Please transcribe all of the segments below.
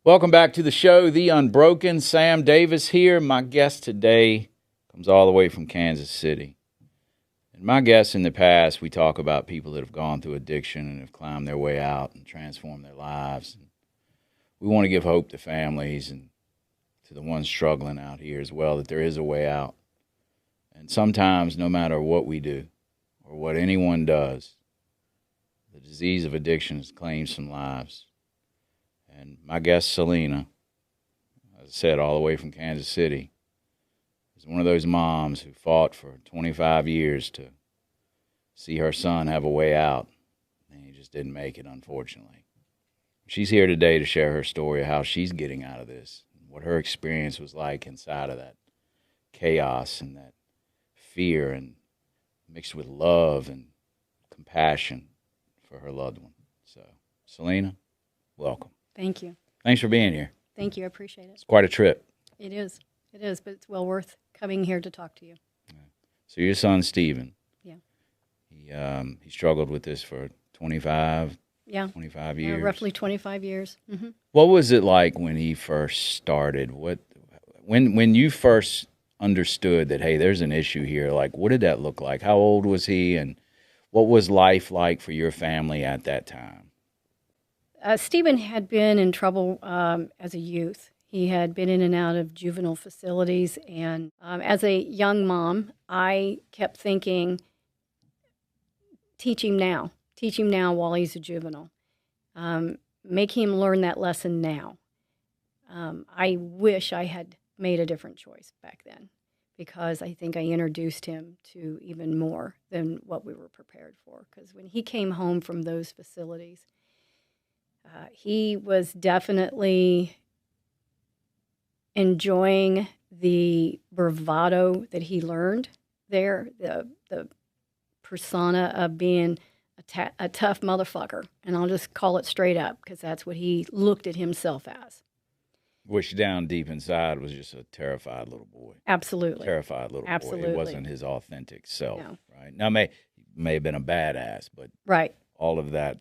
Welcome back to the show, The Unbroken. Sam Davis here. My guest today comes all the way from Kansas City. And my guests in the past, we talk about people that have gone through addiction and have climbed their way out and transformed their lives. And we want to give hope to families and to the ones struggling out here as well, that there is a way out. And sometimes, no matter what we do or what anyone does, the disease of addiction has claimed some lives. And my guest, Selena, as I said, all the way from Kansas City, is one of those moms who fought for 25 years to see her son have a way out, and he just didn't make it, unfortunately. She's here today to share her story of how she's getting out of this, what her experience was like inside of that chaos and that fear, and mixed with love and compassion for her loved one. So, Selena, welcome. Thank you. Thanks for being here. Thank you. I appreciate it. It's quite a trip. It is, but it's well worth coming here to talk to you. So your son, Stephen. Yeah. He struggled with this for 25 Yeah, years. roughly 25 years. Mm-hmm. What was it like when he first started? When you first understood that, hey, there's an issue here, like, what did that look like? How old was he, and what was life like for your family at that time? Stephen had been in trouble as a youth. He had been in and out of juvenile facilities, and as a young mom, I kept thinking, teach him now while he's a juvenile. Make him learn that lesson now. I wish I had made a different choice back then, because I think I introduced him to even more than what we were prepared for. Because when he came home from those facilities, he was definitely enjoying the bravado that he learned there, the persona of being a tough motherfucker. And I'll just call it straight up, because that's what he looked at himself as. Which down deep inside was just a terrified little boy. Absolutely. Terrified little Absolutely. boy. It wasn't his authentic self, No. right? Now, may have been a badass, but Right. all of that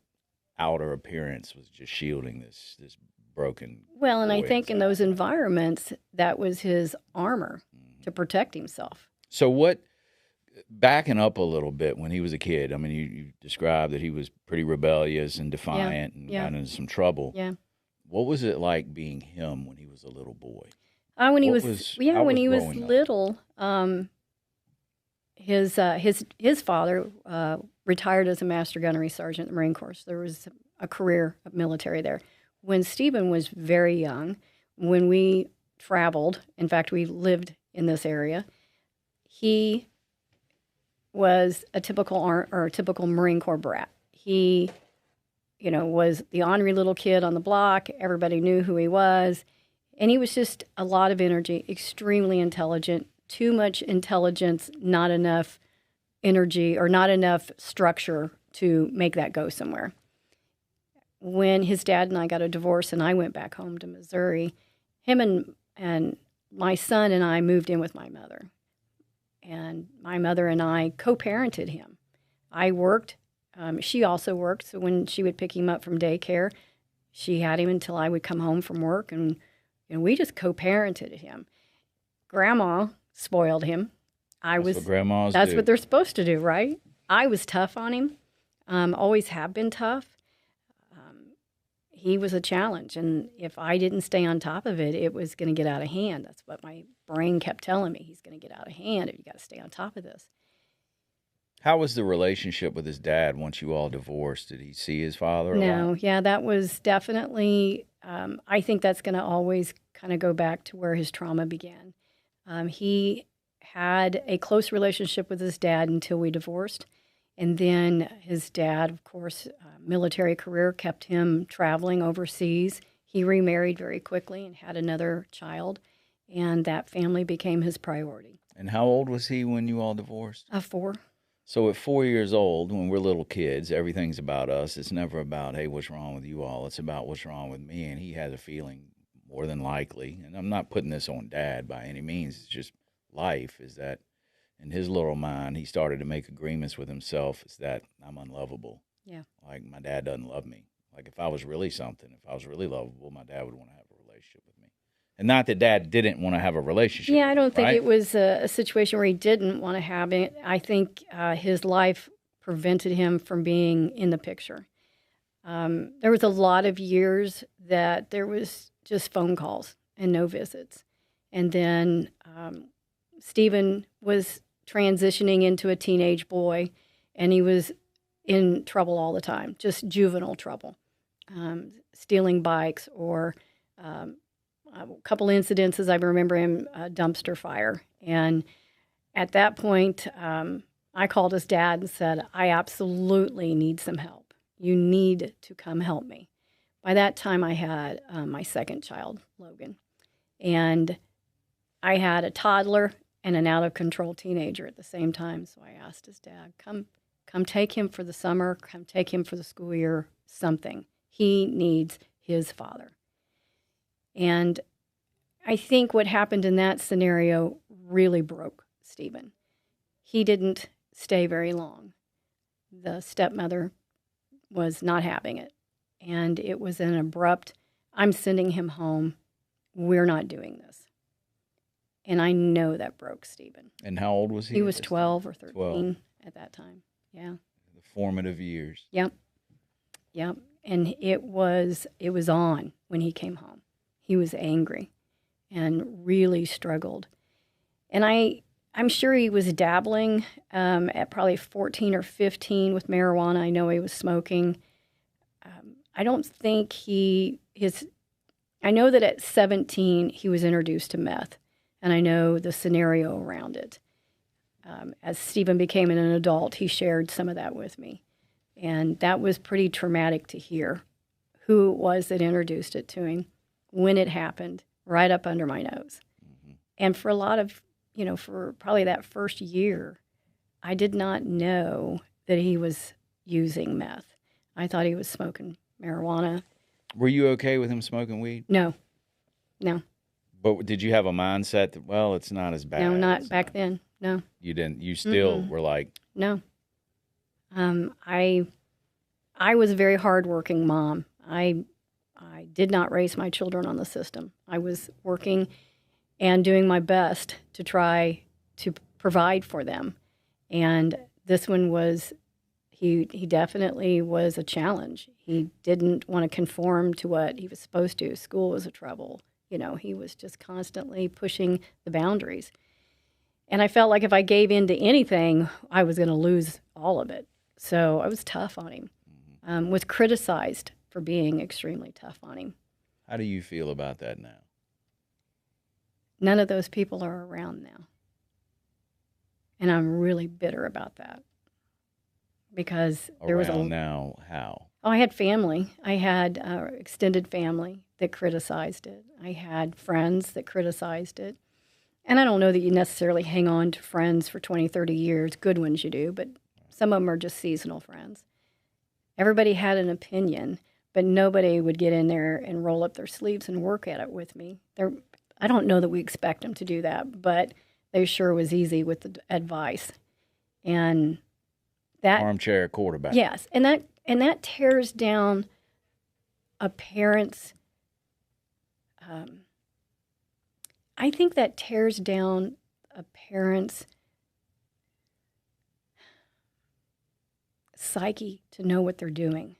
outer appearance was just shielding this broken Well, and I boy think in inside. those environments, that was his armor to protect himself. So backing up a little bit, when he was a kid, I mean, you described that he was pretty rebellious and defiant and got into some trouble. Yeah. What was it like being him when he was a little boy? When What he was- was how when was he was growing up? little, his father retired as a master gunnery sergeant in the Marine Corps. So there was a career of military there. When Stephen was very young, when we traveled, in fact, we lived in this area, he was a typical Marine Corps brat. He, was the ornery little kid on the block. Everybody knew who he was. And he was just a lot of energy, extremely intelligent, too much intelligence, not enough energy or not enough structure to make that go somewhere. When his dad and I got a divorce and I went back home to Missouri, him and my son and I moved in with my mother. And my mother and I co-parented him. I worked. She also worked. So when she would pick him up from daycare, she had him until I would come home from work. And we just co-parented him. Grandma spoiled him. That's what grandmas That's do. what they're supposed to do, right? I was tough on him. Always have been tough. He was a challenge. And if I didn't stay on top of it, it was going to get out of hand. That's what my brain kept telling me. He's going to get out of hand. You got to stay on top of this. How was the relationship with his dad once you all divorced? Did he see his father a No, lot? yeah, that was definitely, I think that's going to always kind of go back to where his trauma began. He had a close relationship with his dad until we divorced. And then his dad, of course, military career kept him traveling overseas. He remarried very quickly and had another child. And that family became his priority. And how old was he when you all divorced? 4. So at 4 years old, when we're little kids, everything's about us. It's never about, hey, what's wrong with you all? It's about what's wrong with me. And he had a feeling, more than likely, and I'm not putting this on Dad by any means, it's just life, is that in his little mind, he started to make agreements with himself, is that I'm unlovable. Yeah. Like, my dad doesn't love me. Like, if I was really something, if I was really lovable, my dad would want to have a relationship with me. And not that Dad didn't want to have a relationship. Yeah, I don't think right? it was a situation where he didn't want to have it. I think his life prevented him from being in the picture. There was a lot of years that there was just phone calls and no visits. And then Stephen was transitioning into a teenage boy, and he was in trouble all the time, just juvenile trouble, stealing bikes or a couple incidences. I remember him a dumpster fire. And at that point, I called his dad and said, I absolutely need some help. You need to come help me. By that time, I had my second child, Logan. And I had a toddler and an out-of-control teenager at the same time. So I asked his dad, come take him for the summer, come take him for the school year, something. He needs his father. And I think what happened in that scenario really broke Stephen. He didn't stay very long. The stepmother was not having it. And it was an abrupt, I'm sending him home. We're not doing this. And I know that broke Stephen. And how old was he? He was 12 or 13 12. At that time. Yeah. The formative years. Yep. And it was on when he came home. He was angry and really struggled. And I'm sure he was dabbling at probably 14 or 15 with marijuana. I know he was smoking. I don't think I know that at 17 he was introduced to meth, and I know the scenario around it. As Stephen became an adult, he shared some of that with me. And that was pretty traumatic to hear who it was that introduced it to him, when it happened, right up under my nose. Mm-hmm. And for a lot of, for probably that first year, I did not know that he was using meth. I thought he was smoking marijuana. Were you okay with him smoking weed? No. But did you have a mindset that, well, it's not as bad? No, not back then. No. You didn't. You still were like... No. I was a very hardworking mom. I did not raise my children on the system. I was working and doing my best to try to provide for them. And this one was, he definitely was a challenge. He didn't want to conform to what he was supposed to. School was a trouble. He was just constantly pushing the boundaries. And I felt like if I gave in to anything, I was going to lose all of it. So I was tough on him, was criticized for being extremely tough on him. How do you feel about that now? None of those people are around now. And I'm really bitter about that. Because there was now, how? Oh, I had family. I had extended family that criticized it. I had friends that criticized it. And I don't know that you necessarily hang on to friends for 20, 30 years. Good ones you do, but some of them are just seasonal friends. Everybody had an opinion, but nobody would get in there and roll up their sleeves and work at it with me. I don't know that we expect them to do that, but they sure was easy with the advice. And that armchair quarterback. Yes, and that tears down a parent's. I think that tears down a parent's psyche to know what they're doing,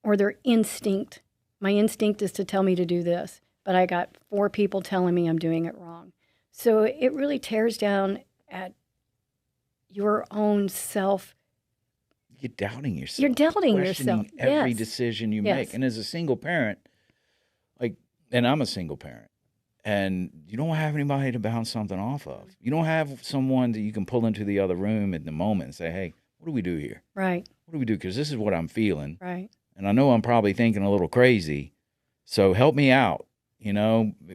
or their instinct. My instinct is to tell me to do this, but I got 4 people telling me I'm doing it wrong. So it really tears down at your own self. You're doubting yourself. You're doubting yourself. Every decision you make. And as a single parent, and I'm a single parent, and you don't have anybody to bounce something off of. You don't have someone that you can pull into the other room in the moment and say, hey, what do we do here? Right. What do we do? Because this is what I'm feeling. Right. And I know I'm probably thinking a little crazy. So help me out,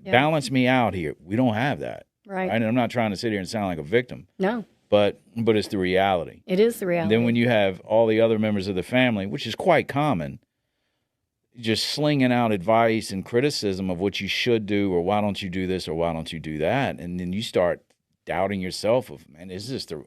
balance me out here. We don't have that. Right. And I'm not trying to sit here and sound like a victim. No. But it's the reality. It is the reality. And then when you have all the other members of the family, which is quite common, just slinging out advice and criticism of what you should do, or why don't you do this, or why don't you do that, and then you start doubting yourself of, man,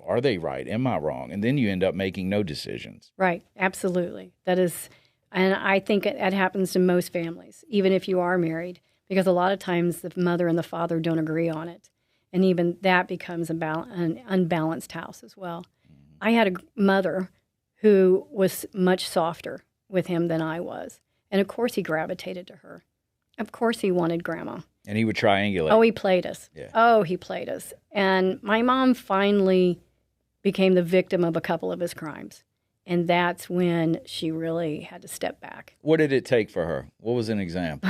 are they right? Am I wrong? And then you end up making no decisions. Right, absolutely. That is, and I think that happens to most families, even if you are married, because a lot of times the mother and the father don't agree on it. And even that becomes an unbalanced house as well. I had a mother who was much softer with him than I was. And of course he gravitated to her. Of course he wanted grandma. And he would triangulate. Oh, he played us. Yeah. Oh, he played us. And my mom finally became the victim of a couple of his crimes. And that's when she really had to step back. What did it take for her? What was an example?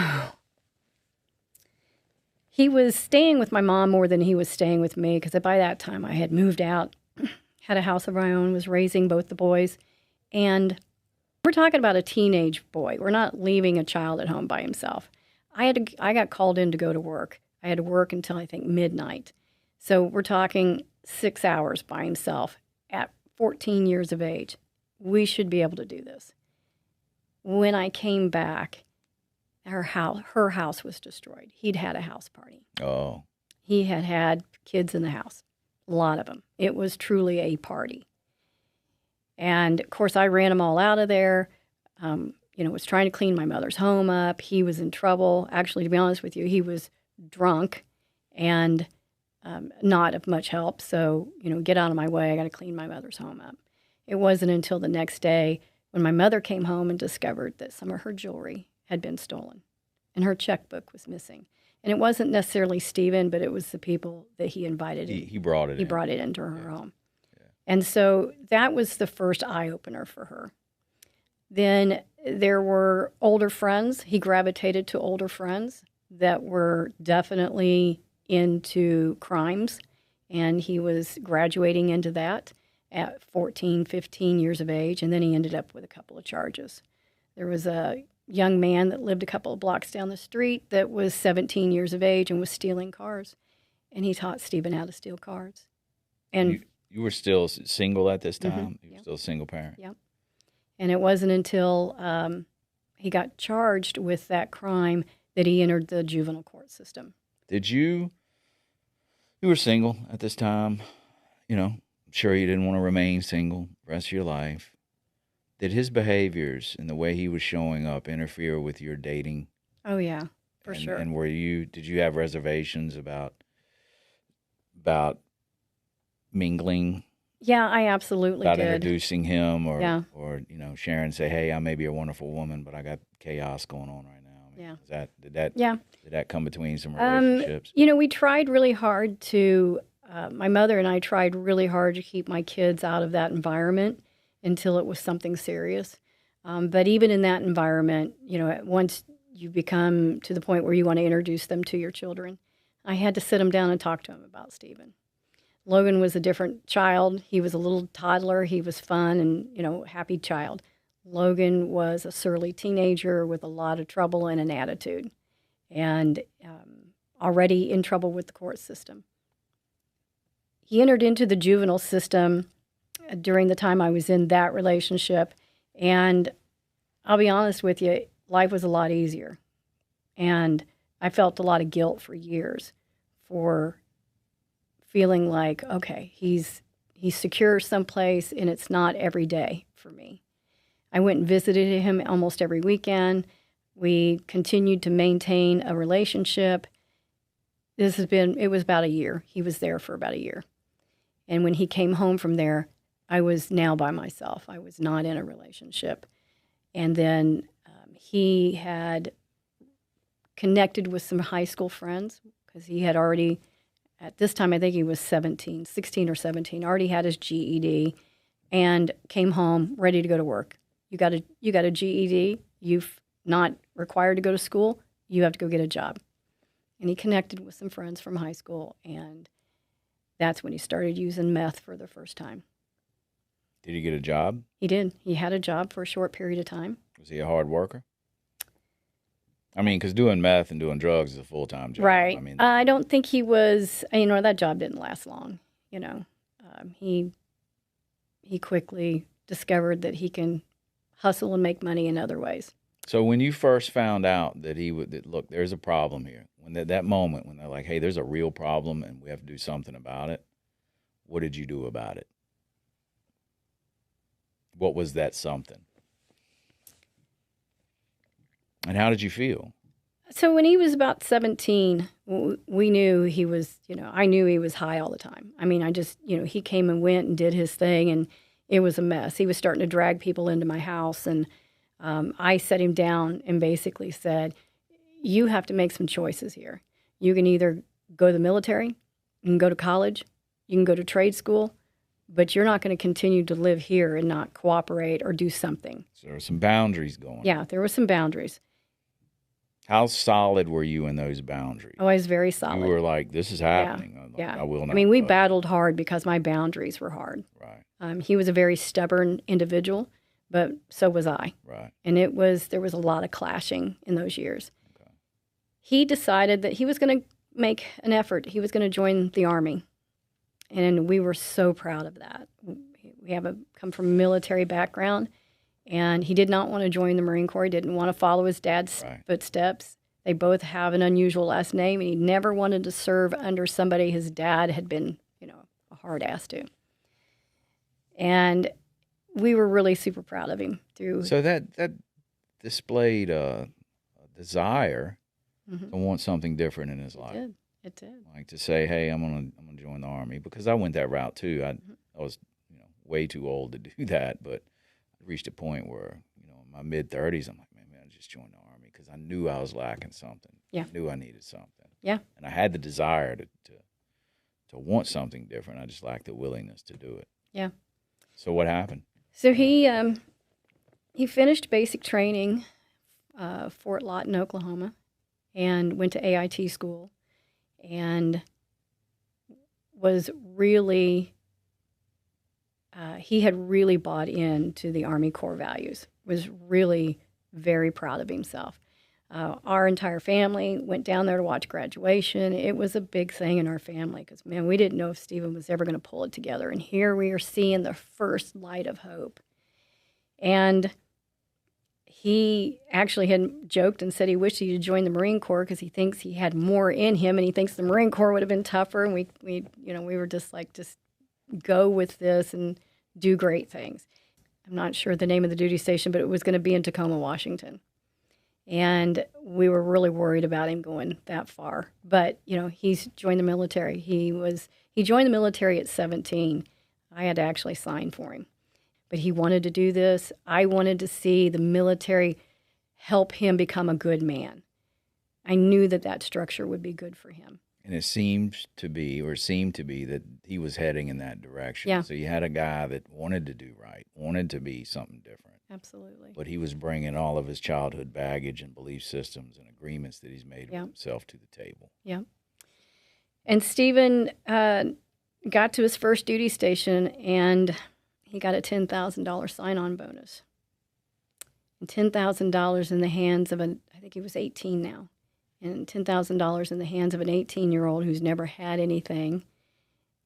He was staying with my mom more than he was staying with me, because by that time I had moved out, had a house of my own, was raising both the boys. And we're talking about a teenage boy. We're not leaving a child at home by himself. I got called in to go to work. I had to work until, I think, midnight. So we're talking 6 hours by himself at 14 years of age. We should be able to do this. When I came back, her house was destroyed. He'd had a house party. Oh. He had kids in the house, a lot of them. It was truly a party. And, of course, I ran them all out of there. Was trying to clean my mother's home up. He was in trouble. Actually, to be honest with you, he was drunk and not of much help. So, get out of my way. I got to clean my mother's home up. It wasn't until the next day when my mother came home and discovered that some of her jewelry had been stolen and her checkbook was missing. And it wasn't necessarily Stephen, but it was the people that he invited in. He brought it in. He brought it into her home. Yeah. And so that was the first eye-opener for her. Then there were older friends. He gravitated to older friends that were definitely into crimes, and he was graduating into that at 14, 15 years of age, and then he ended up with a couple of charges. There was a young man that lived a couple of blocks down the street that was 17 years of age and was stealing cars, and he taught Stephen how to steal cars. And you were still single at this time? Mm-hmm. You were still a single parent? Yep. And it wasn't until he got charged with that crime that he entered the juvenile court system. You were single at this time, I'm sure you didn't want to remain single the rest of your life. Did his behaviors and the way he was showing up interfere with your dating? Oh, yeah, for sure. And did you have reservations about mingling? Yeah, I absolutely about did. Introducing him or Sharon say, hey, I may be a wonderful woman, but I got chaos going on right now. Did that come between some relationships? We tried really hard to, my mother and I tried really hard to keep my kids out of that environment until it was something serious. But even in that environment, once you become to the point where you want to introduce them to your children, I had to sit them down and talk to them about Stephen. Logan was a different child. He was a little toddler. He was fun and, happy child. Logan was a surly teenager with a lot of trouble and an attitude, and already in trouble with the court system. He entered into the juvenile system during the time I was in that relationship, and I'll be honest with you, life was a lot easier. And I felt a lot of guilt for years for feeling like, okay, he's secure someplace, and it's not every day for me. I went and visited him almost every weekend. We continued to maintain a relationship. It was about a year. He was there for about a year. And when he came home from there, I was now by myself. I was not in a relationship. And then he had connected with some high school friends because he had already, at this time, I think he was 16 or 17, already had his GED and came home ready to go to work. You got a GED. You've not required to go to school. You have to go get a job. And he connected with some friends from high school, and that's when he started using meth for the first time. Did he get a job? He did. He had a job for a short period of time. Was he a hard worker? I mean, because doing meth and doing drugs is a full-time job. Right. I mean, I don't think he was, that job didn't last long, He quickly discovered that he can hustle and make money in other ways. So when you first found out that look, there's a problem here, when that moment when they're like, hey, there's a real problem and we have to do something about it, what did you do about it? What was that something? And how did you feel? So when he was about 17, we knew he was, I knew he was high all the time. I mean, I just, he came and went and did his thing, and it was a mess. He was starting to drag people into my house, and I set him down and basically said, you have to make some choices here. You can either go to the military, you can go to college, you can go to trade school, but you're not going to continue to live here and not cooperate or do something. So there were some boundaries going. Yeah, there were some boundaries. How solid were you in those boundaries? Oh, I was very solid. You were like, this is happening. Yeah. I will not. I mean, we battled hard because my boundaries were hard. Right. He was a very stubborn individual, but so was I. Right. And there was a lot of clashing in those years. Okay. He decided that he was going to make an effort. He was going to join the Army. And we were so proud of that. We come from a military background, and he did not want to join the Marine Corps. He didn't want to follow his dad's footsteps. They both have an unusual last name, and he never wanted to serve under somebody his dad had been, a hard ass to. And we were really super proud of him. So that displayed a desire to want something different in his life. It did. Like to say, hey, I'm gonna join the Army, because I went that route too. I was way too old to do that, but I reached a point where in my mid-30s, I'm like, man, I just joined the Army because I knew I was lacking something. Yeah. I knew I needed something. Yeah. And I had the desire to want something different. I just lacked the willingness to do it. Yeah. So what happened? So he finished basic training, Fort Lawton, Oklahoma, and went to AIT school. And was really, he had really bought into the Army core values, was really very proud of himself. Our entire family went down there to watch graduation. It was a big thing in our family because, man, we didn't know if Stephen was ever going to pull it together. And here we are seeing the first light of hope. And he actually had joked and said he wished he had joined the Marine Corps because he thinks he had more in him, and he thinks the Marine Corps would have been tougher. And we were just like, just go with this and do great things. I'm not sure the name of the duty station, but it was going to be in Tacoma, Washington. And we were really worried about him going that far. But, he's joined the military. He joined the military at 17. I had to actually sign for him. But he wanted to do this. I wanted to see the military help him become a good man. I knew that structure would be good for him. And it seemed to be that he was heading in that direction. Yeah. So you had a guy that wanted to do right, wanted to be something different. Absolutely. But he was bringing all of his childhood baggage and belief systems and agreements that he's made with himself to the table. Yeah. And Stephen got to his first duty station, and he got a $10,000 sign-on bonus. And $10,000 in the hands of I think he was 18 now, and $10,000 in the hands of an 18-year-old who's never had anything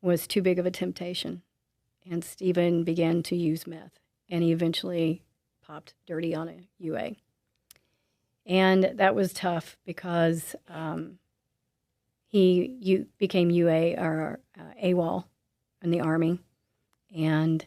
was too big of a temptation. And Stephen began to use meth, and he eventually popped dirty on a UA. And that was tough because he became UA or AWOL in the Army, and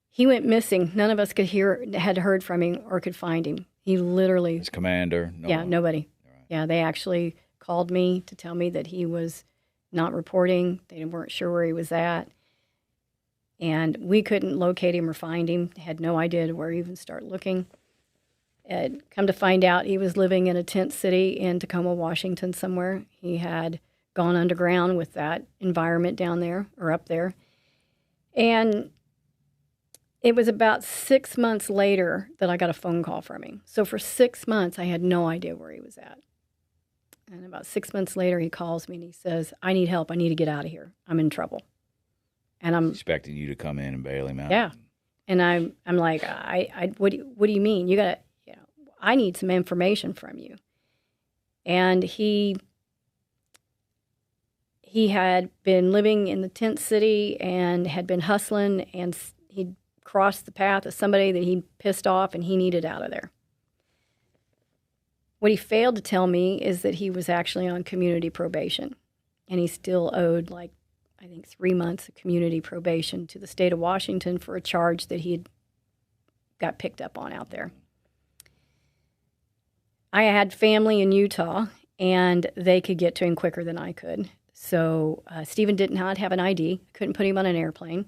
he went missing. None of us had heard from him or could find him. He literally... His commander? Nobody. Right. Yeah, they actually called me to tell me that he was not reporting. They weren't sure where he was at. And we couldn't locate him or find him. Had no idea where to even start looking. Come to find out, he was living in a tent city in Tacoma, Washington somewhere. He had gone underground with that environment down there, or up there. And it was about 6 months later that I got a phone call from him. So for 6 months, I had no idea where he was at. And about 6 months later, he calls me and he says, I need help. I need to get out of here. I'm in trouble. And I'm expecting you to come in and bail him out. Yeah. And I'm like, what do you mean? You got to, I need some information from you. And he had been living in the tent city and had been hustling, and he'd crossed the path of somebody that he pissed off, and he needed out of there. What he failed to tell me is that he was actually on community probation, and he still owed, I think 3 months of community probation to the state of Washington for a charge that he had got picked up on out there. I had family in Utah, and they could get to him quicker than I could. So Stephen did not have an ID, couldn't put him on an airplane.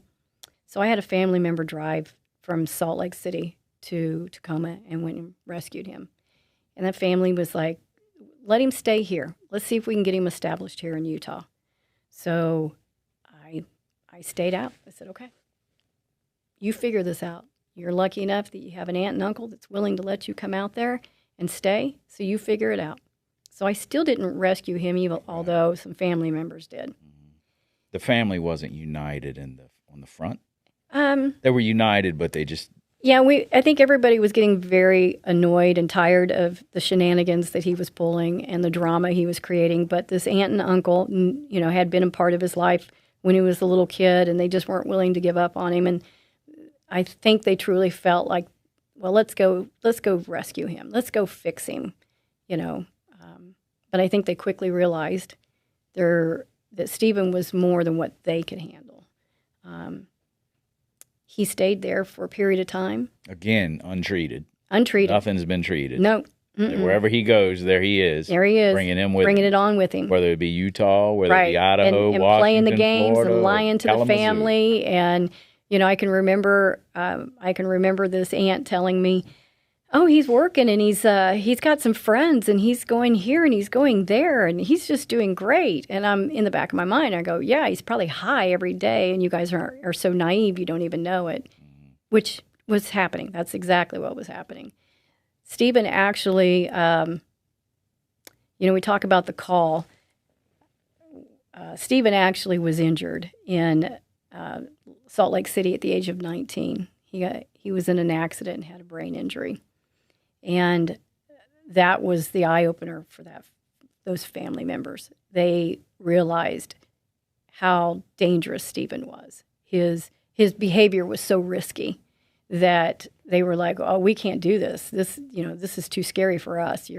So I had a family member drive from Salt Lake City to Tacoma and went and rescued him. And that family was like, let him stay here. Let's see if we can get him established here in Utah. So I stayed out. I said, okay, you figure this out. You're lucky enough that you have an aunt and uncle that's willing to let you come out there and stay, so you figure it out. So I still didn't rescue him, even although some family members did. The family wasn't united on the front? They were united, but they just... Yeah, I think everybody was getting very annoyed and tired of the shenanigans that he was pulling and the drama he was creating. But this aunt and uncle, had been a part of his life when he was a little kid, and they just weren't willing to give up on him. And I think they truly felt like, well, let's go rescue him. Let's go fix him, But I think they quickly realized that Stephen was more than what they could handle. He stayed there for a period of time. Again, untreated. Nothing's been treated. No. Wherever he goes, there he is. There he is. Bringing it on with him. Whether it be Utah, whether it be Idaho, and Washington, playing the games Florida, and lying to the family. And, I can remember this aunt telling me, oh, he's working and he's got some friends and he's going here and he's going there and he's just doing great. And I'm in the back of my mind, I go, yeah, he's probably high every day and you guys are so naive you don't even know it, which was happening. That's exactly what was happening. Stephen actually, we talk about the call. Stephen actually was injured in Salt Lake City at the age of 19. He was in an accident and had a brain injury. And that was the eye-opener for those family members. They realized how dangerous Stephen was. His behavior was so risky that they were like, oh, we can't do this. This is too scary for us.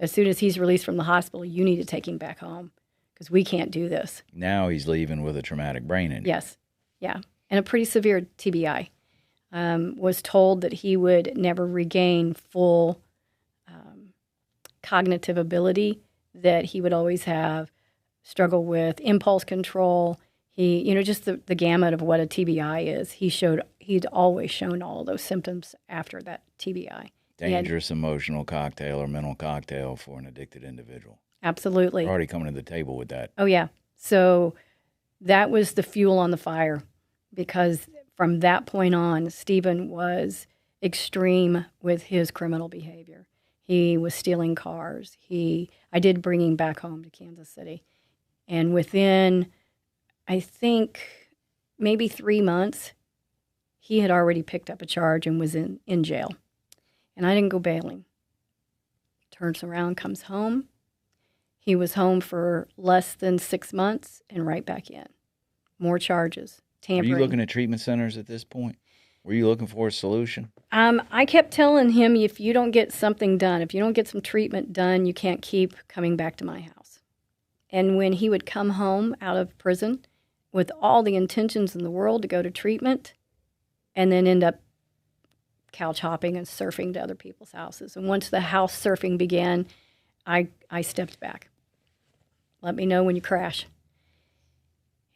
As soon as he's released from the hospital, you need to take him back home because we can't do this. Now he's leaving with a traumatic brain injury. Yes, yeah, and a pretty severe TBI. Was told that he would never regain full cognitive ability, that he would always have struggle with impulse control. He, just the gamut of what a TBI is. He'd always shown all of those symptoms after that TBI. Dangerous emotional cocktail or mental cocktail for an addicted individual. Absolutely. We're already coming to the table with that. Oh, yeah. So that was the fuel on the fire because from that point on, Stephen was extreme with his criminal behavior. He was stealing cars. I did bring him back home to Kansas City. And within, I think, maybe 3 months, he had already picked up a charge and was in jail. And I didn't go bail him. Turns around, comes home. He was home for less than 6 months and right back in. More charges. Tampering. Were you looking at treatment centers at this point? Were you looking for a solution? I kept telling him, if you don't get something done, if you don't get some treatment done, you can't keep coming back to my house. And when he would come home out of prison with all the intentions in the world to go to treatment and then end up couch hopping and surfing to other people's houses. And once the house surfing began, I stepped back. Let me know when you crash.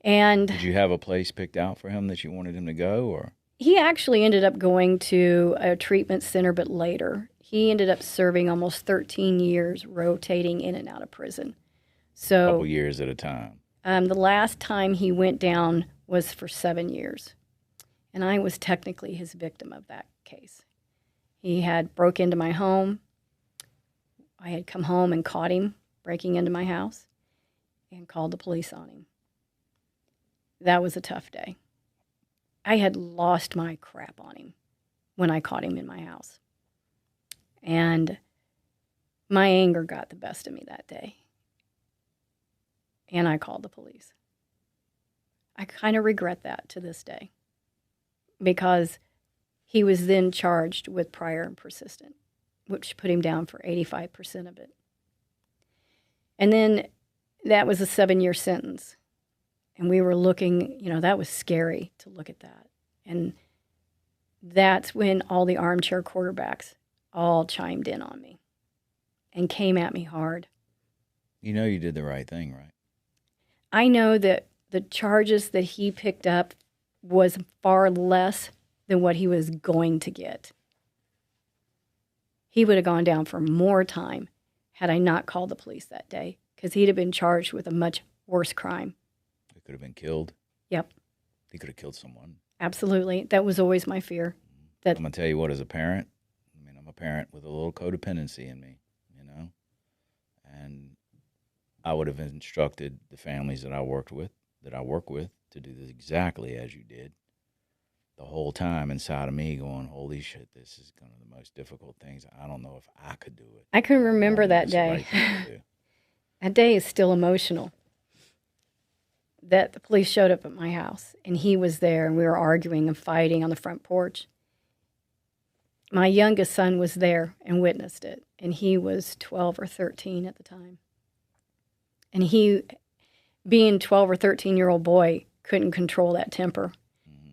And did you have a place picked out for him that you wanted him to go, or? He actually ended up going to a treatment center, but later. He ended up serving almost 13 years, rotating in and out of prison. So a couple years at a time. The last time he went down was for 7 years. And I was technically his victim of that case. He had broke into my home. I had come home and caught him breaking into my house and called the police on him. That was a tough day. I had lost my crap on him when I caught him in my house. And my anger got the best of me that day. And I called the police. I kind of regret that to this day because he was then charged with prior and persistent, which put him down for 85% of it. And then that was a 7-year sentence. And we were looking, that was scary to look at that. And that's when all the armchair quarterbacks all chimed in on me. and came at me hard. You know you did the right thing, right? I know that the charges that he picked up was far less than what he was going to get. He would have gone down for more time had I not called the police that day, because he'd have been charged with a much worse crime. He could have been killed. Yep. He could have killed someone. Absolutely. That was always my fear. That I'm going to tell you what, as a parent, I mean, I'm a parent with a little codependency in me, you know? And I would have instructed the families that I work with, to do this exactly as you did. The whole time inside of me going, holy shit, this is one of the most difficult things. I don't know if I could do it. I can remember that It's the right day. thing to do. That day is still emotional. That the police showed up at my house and he was there and we were arguing and fighting on the front porch. My youngest son was there and witnessed it, and he was 12 or 13 at the time. And he, being 12 or 13-year-old boy, couldn't control that temper.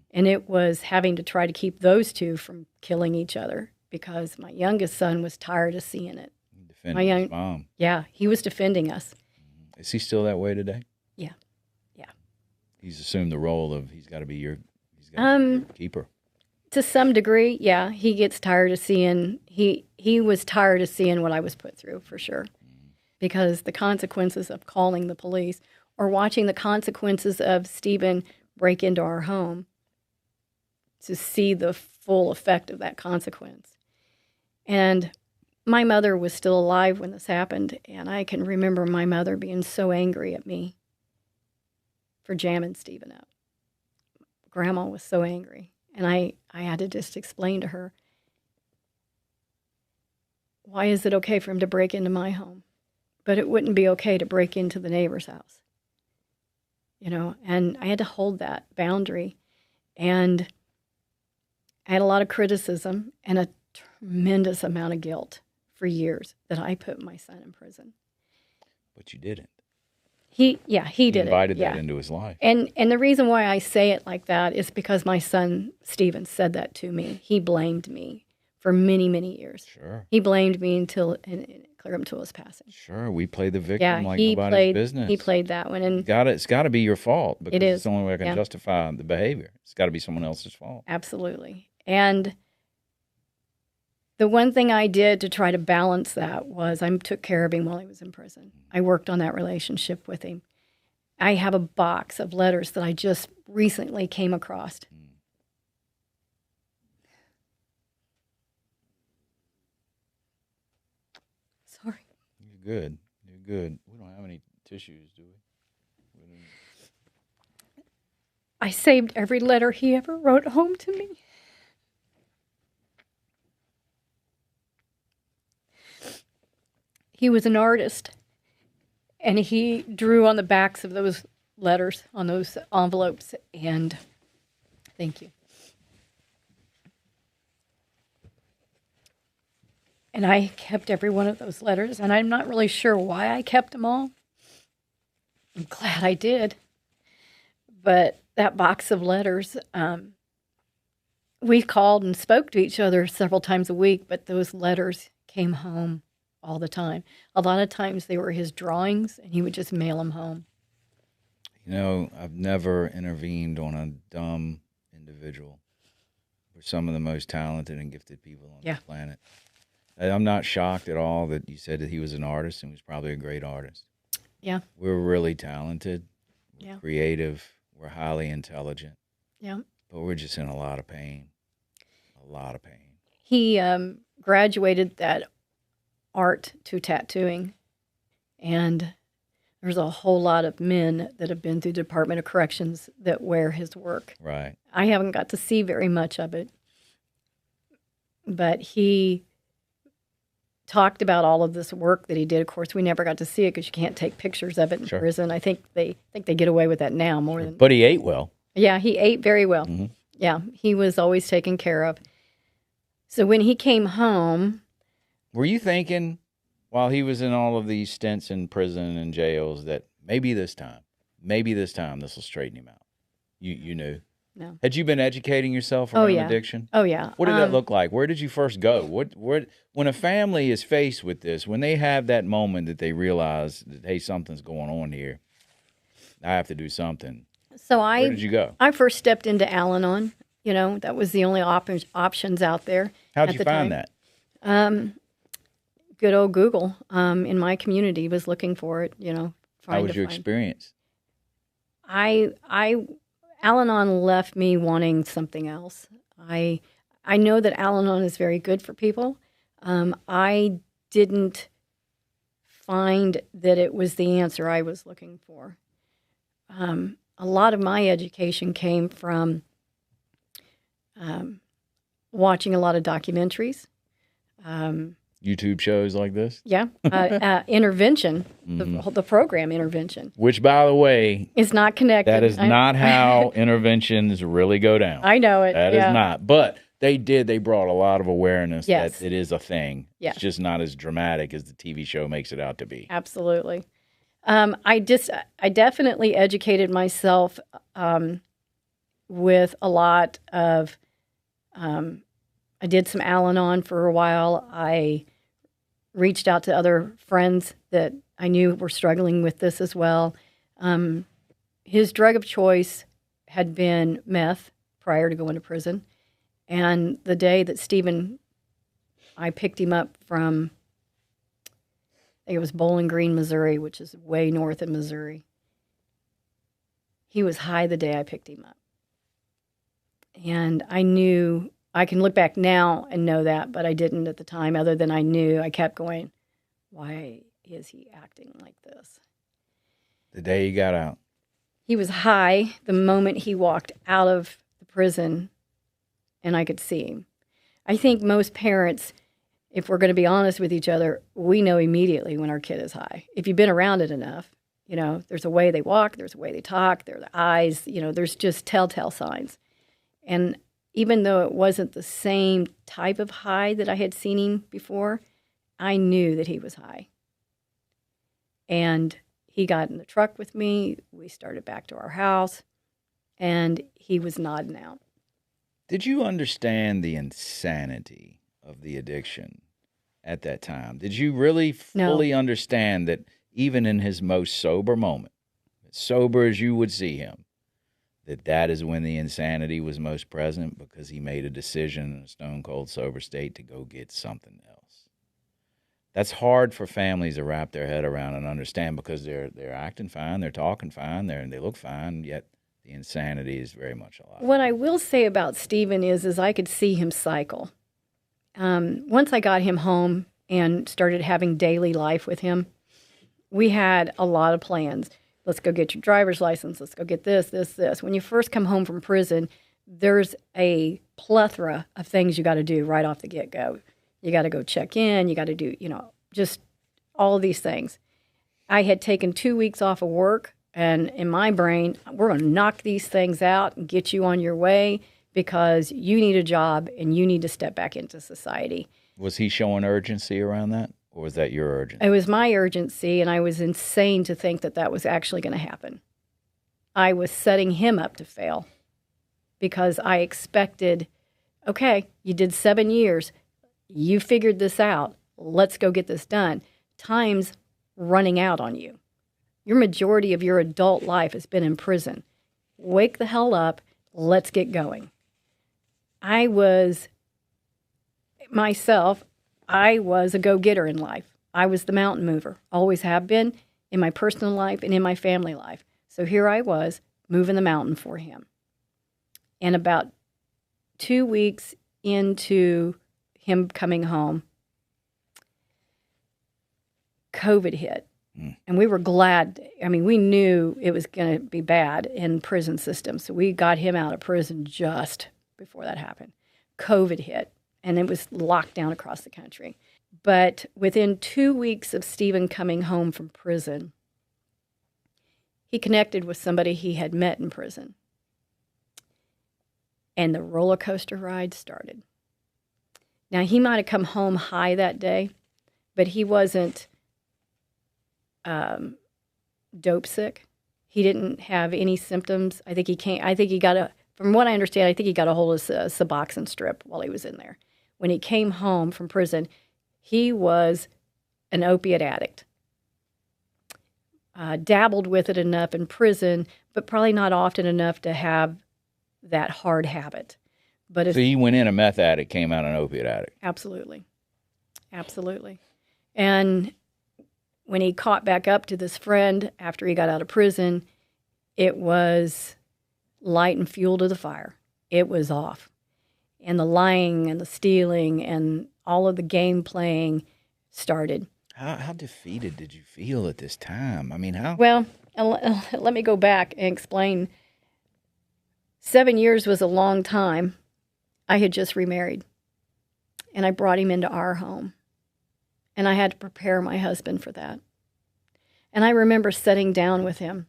And it was having to try to keep those two from killing each other because my youngest son was tired of seeing it. Defending his mom. Yeah, he was defending us. Is he still that way today? Yeah. He's assumed the role of he's got to be your keeper. To some degree, yeah. He gets tired of seeing, he was tired of seeing what I was put through, for sure. Because the consequences of calling the police or watching the consequences of Stephen break into our home, to see the full effect of that consequence. And my mother was still alive when this happened, and I can remember my mother being so angry at me for jamming Stephen up. Grandma was so angry, and I had to just explain to her, why is it okay for him to break into my home, but it wouldn't be okay to break into the neighbor's house? You know, and I had to hold that boundary, and I had a lot of criticism and a tremendous amount of guilt for years that I put my son in prison. But you didn't. He did it. Invited that into his life. And the reason why I say it like that is because my son, Stephen, said that to me. He blamed me for many, many years. Sure. He blamed me until clear up until his passing. Sure, we played the victim like he nobody's played, business. He played that one. And it's got to be your fault because it is. It's the only way I can justify the behavior. It's got to be someone else's fault. Absolutely. And the one thing I did to try to balance that was I took care of him while he was in prison. I worked on that relationship with him. I have a box of letters that I just recently came across. Sorry. You're good. You're good. We don't have any tissues, do we? I saved every letter he ever wrote home to me. He was an artist, and he drew on the backs of those letters, on those envelopes, and thank you. And I kept every one of those letters, and I'm not really sure why I kept them all. I'm glad I did. But that box of letters, we called and spoke to each other several times a week, but those letters came home all the time. A lot of times they were his drawings, and he would just mail them home. You know, I've never intervened on a dumb individual. We're some of the most talented and gifted people on the planet. I'm not shocked at all that you said that he was an artist and was probably a great artist. Yeah. We're really talented. We're Yeah. creative. We're highly intelligent. Yeah. But we're just in a lot of pain. A lot of pain. He graduated that art to tattooing, and there's a whole lot of men that have been through the Department of Corrections that wear his work. Right. I haven't got to see very much of it, but he talked about all of this work that he did. Of course, we never got to see it because you can't take pictures of it in prison. I think they get away with that now more than. But he ate well. Yeah, he ate very well. Mm-hmm. Yeah, he was always taken care of. So when he came home, were you thinking while he was in all of these stints in prison and jails that maybe this time this will straighten him out? You knew. No. Had you been educating yourself Oh, around yeah. addiction? Oh, yeah. What did that look like? Where did you first go? When a family is faced with this, when they have that moment that they realize that, hey, something's going on here, I have to do something. So Where did you go? I first stepped into Al-Anon. You know, that was the only options out there. How'd at you the find time. that? Good old Google in my community was looking for it. You know, How trying was to your find. experience? Al-Anon left me wanting something else. I know that Al-Anon is very good for people. I didn't find that it was the answer I was looking for. A lot of my education came from watching a lot of documentaries. YouTube shows like this? Yeah, Intervention, the program Intervention. Which, by the way, is not connected. that is not how interventions really go down. I know it. That is not. But they brought a lot of awareness Yes. that it is a thing. Yes. It's just not as dramatic as the TV show makes it out to be. Absolutely. I definitely educated myself with a lot of, I did some Al-Anon for a while. I reached out to other friends that I knew were struggling with this as well. His drug of choice had been meth prior to going to prison. And the day that I picked him up from, I think it was Bowling Green, Missouri, which is way north of Missouri. He was high the day I picked him up. And I knew, I can look back now and know that, but I didn't at the time, other than I knew. I kept going, why is he acting like this? The day he got out. He was high the moment he walked out of the prison, and I could see him. I think most parents, if we're going to be honest with each other, we know immediately when our kid is high. If you've been around it enough, you know, there's a way they walk, there's a way they talk, there are the eyes, you know, there's just telltale signs. And even though it wasn't the same type of high that I had seen him before, I knew that he was high. And he got in the truck with me. We started back to our house, and he was nodding out. Did you understand the insanity of the addiction at that time? Did you really fully understand that even in his most sober moment, as sober as you would see him, that is when the insanity was most present, because he made a decision in a stone-cold sober state to go get something else? That's hard for families to wrap their head around and understand, because they're acting fine, they're talking fine, they look fine, yet the insanity is very much alive. What I will say about Stephen is I could see him cycle. Once I got him home and started having daily life with him, we had a lot of plans. Let's go get your driver's license. Let's go get this. When you first come home from prison, there's a plethora of things you got to do right off the get-go. You got to go check in. You got to do, you know, just all of these things. I had taken 2 weeks off of work, and in my brain, we're going to knock these things out and get you on your way, because you need a job and you need to step back into society. Was he showing urgency around that? Or was that your urgency? It was my urgency, and I was insane to think that was actually going to happen. I was setting him up to fail, because I expected, okay, you did 7 years. You figured this out. Let's go get this done. Time's running out on you. Your majority of your adult life has been in prison. Wake the hell up. Let's get going. I was a go-getter in life. I was the mountain mover, always have been, in my personal life and in my family life. So here I was, moving the mountain for him. And about 2 weeks into him coming home, COVID hit. And we were glad. I mean, we knew it was going to be bad in prison system. So we got him out of prison just before that happened. COVID hit, and it was locked down across the country. But within 2 weeks of Stephen coming home from prison, he connected with somebody he had met in prison. And the roller coaster ride started. Now, he might have come home high that day, but he wasn't dope sick. He didn't have any symptoms. I think he got a from what I understand, I think he got a hold of Suboxone strip while he was in there. When he came home from prison, he was an opiate addict. Dabbled with it enough in prison, but probably not often enough to have that hard habit. But So he went in a meth addict, came out an opiate addict. Absolutely. Absolutely. And when he caught back up to this friend after he got out of prison, it was light and fuel to the fire. It was off. And the lying and the stealing and all of the game playing started. How defeated did you feel at this time? I mean, how? Well, let me go back and explain. 7 years was a long time. I had just remarried, and I brought him into our home, and I had to prepare my husband for that. And I remember sitting down with him.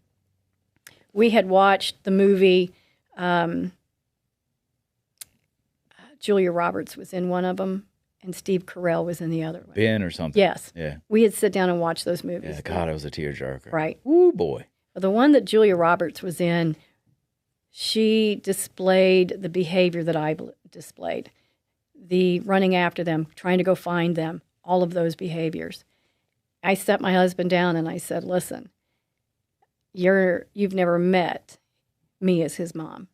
We had watched the movie, Julia Roberts was in one of them, and Steve Carell was in the other one. Ben or something. Yes. Yeah. We had sit down and watched those movies. Yeah, God, it was a tearjerker. Right. Woo, boy. The one that Julia Roberts was in, she displayed the behavior that I displayed. The running after them, trying to go find them, all of those behaviors. I sat my husband down and I said, listen, you've never met me as his mom,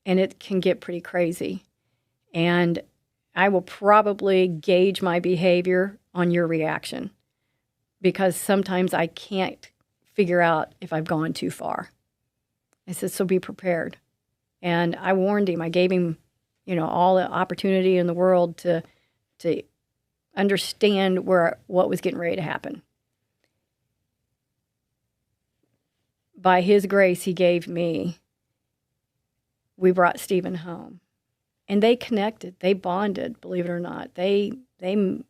and it can get pretty crazy. And I will probably gauge my behavior on your reaction, because sometimes I can't figure out if I've gone too far. I said, so be prepared. And I warned him. I gave him, all the opportunity in the world to understand what was getting ready to happen. By his grace, he gave me. We brought Stephen home. And they connected. They bonded, believe it or not. They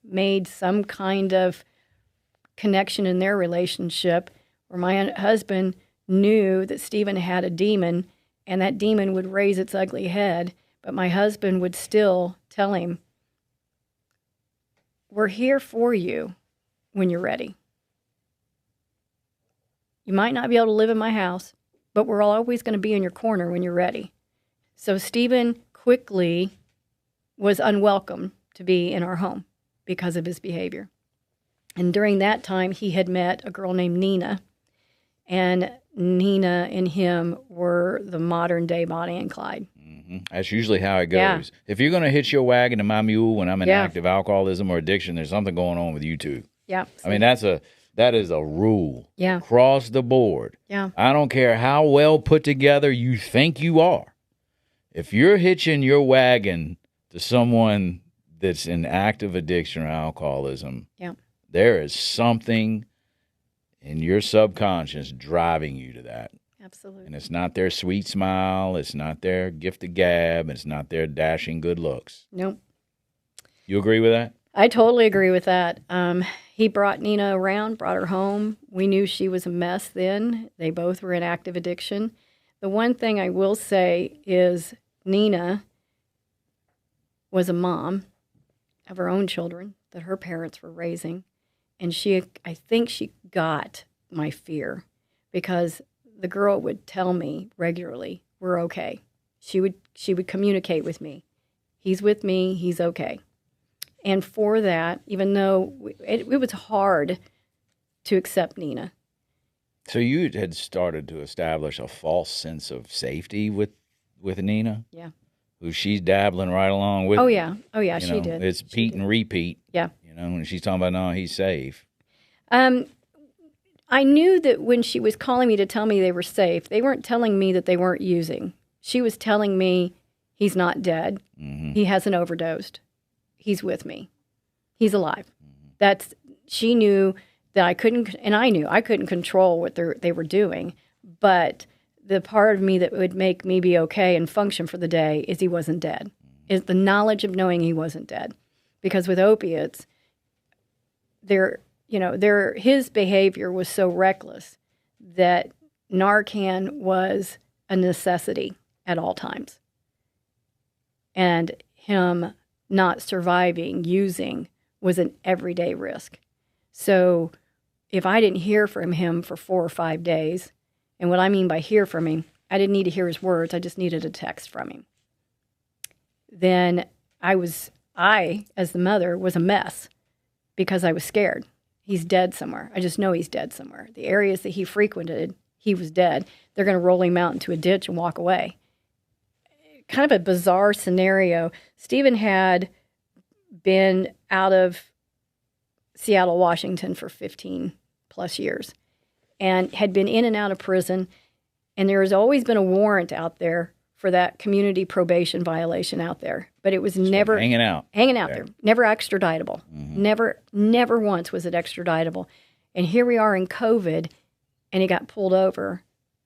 made some kind of connection in their relationship where my husband knew that Stephen had a demon, and that demon would raise its ugly head, but my husband would still tell him, we're here for you when you're ready. You might not be able to live in my house, but we're always going to be in your corner when you're ready. So Stephen quickly was unwelcome to be in our home because of his behavior. And during that time, he had met a girl named Nina, and Nina and him were the modern-day Bonnie and Clyde. Mm-hmm. That's usually how it goes. Yeah. If you're going to hitch your wagon to my mule when I'm in active alcoholism or addiction, there's something going on with you two. Yeah. I mean, that is a rule. Yeah. Across the board. Yeah. I don't care how well put together you think you are. If you're hitching your wagon to someone that's in active addiction or alcoholism, there is something in your subconscious driving you to that. Absolutely. And it's not their sweet smile. It's not their gift of gab. It's not their dashing good looks. Nope. You agree with that? I totally agree with that. He brought Nina around, brought her home. We knew she was a mess then. They both were in active addiction. The one thing I will say is Nina was a mom of her own children that her parents were raising. And I think she got my fear, because the girl would tell me regularly, we're okay. She would communicate with me. He's with me, he's okay. And for that, even though it was hard to accept Nina. So you had started to establish a false sense of safety with Nina? Yeah. Who she's dabbling right along with. Oh, yeah. Oh, yeah, she did. It's Pete and repeat. Yeah. When she's talking about, no, he's safe. I knew that when she was calling me to tell me they were safe, they weren't telling me that they weren't using. She was telling me he's not dead. Mm-hmm. He hasn't overdosed. He's with me. He's alive. Mm-hmm. She knew that I couldn't, and I knew I couldn't control what they were doing, but the part of me that would make me be okay and function for the day is he wasn't dead, is the knowledge of knowing he wasn't dead. Because with opiates, his behavior was so reckless that Narcan was a necessity at all times. And him not surviving, using, was an everyday risk. So if I didn't hear from him for 4 or 5 days, and what I mean by hear from him, I didn't need to hear his words. I just needed a text from him. Then I, as the mother, was a mess because I was scared. He's dead somewhere. I just know he's dead somewhere. The areas that he frequented, he was dead. They're going to roll him out into a ditch and walk away. Kind of a bizarre scenario. Stephen had been out of Seattle, Washington for 15 plus years and had been in and out of prison. And there has always been a warrant out there for that community probation violation out there. But it was never hanging out there. Never extraditable. Never once was it extraditable. And here we are in COVID, and he got pulled over,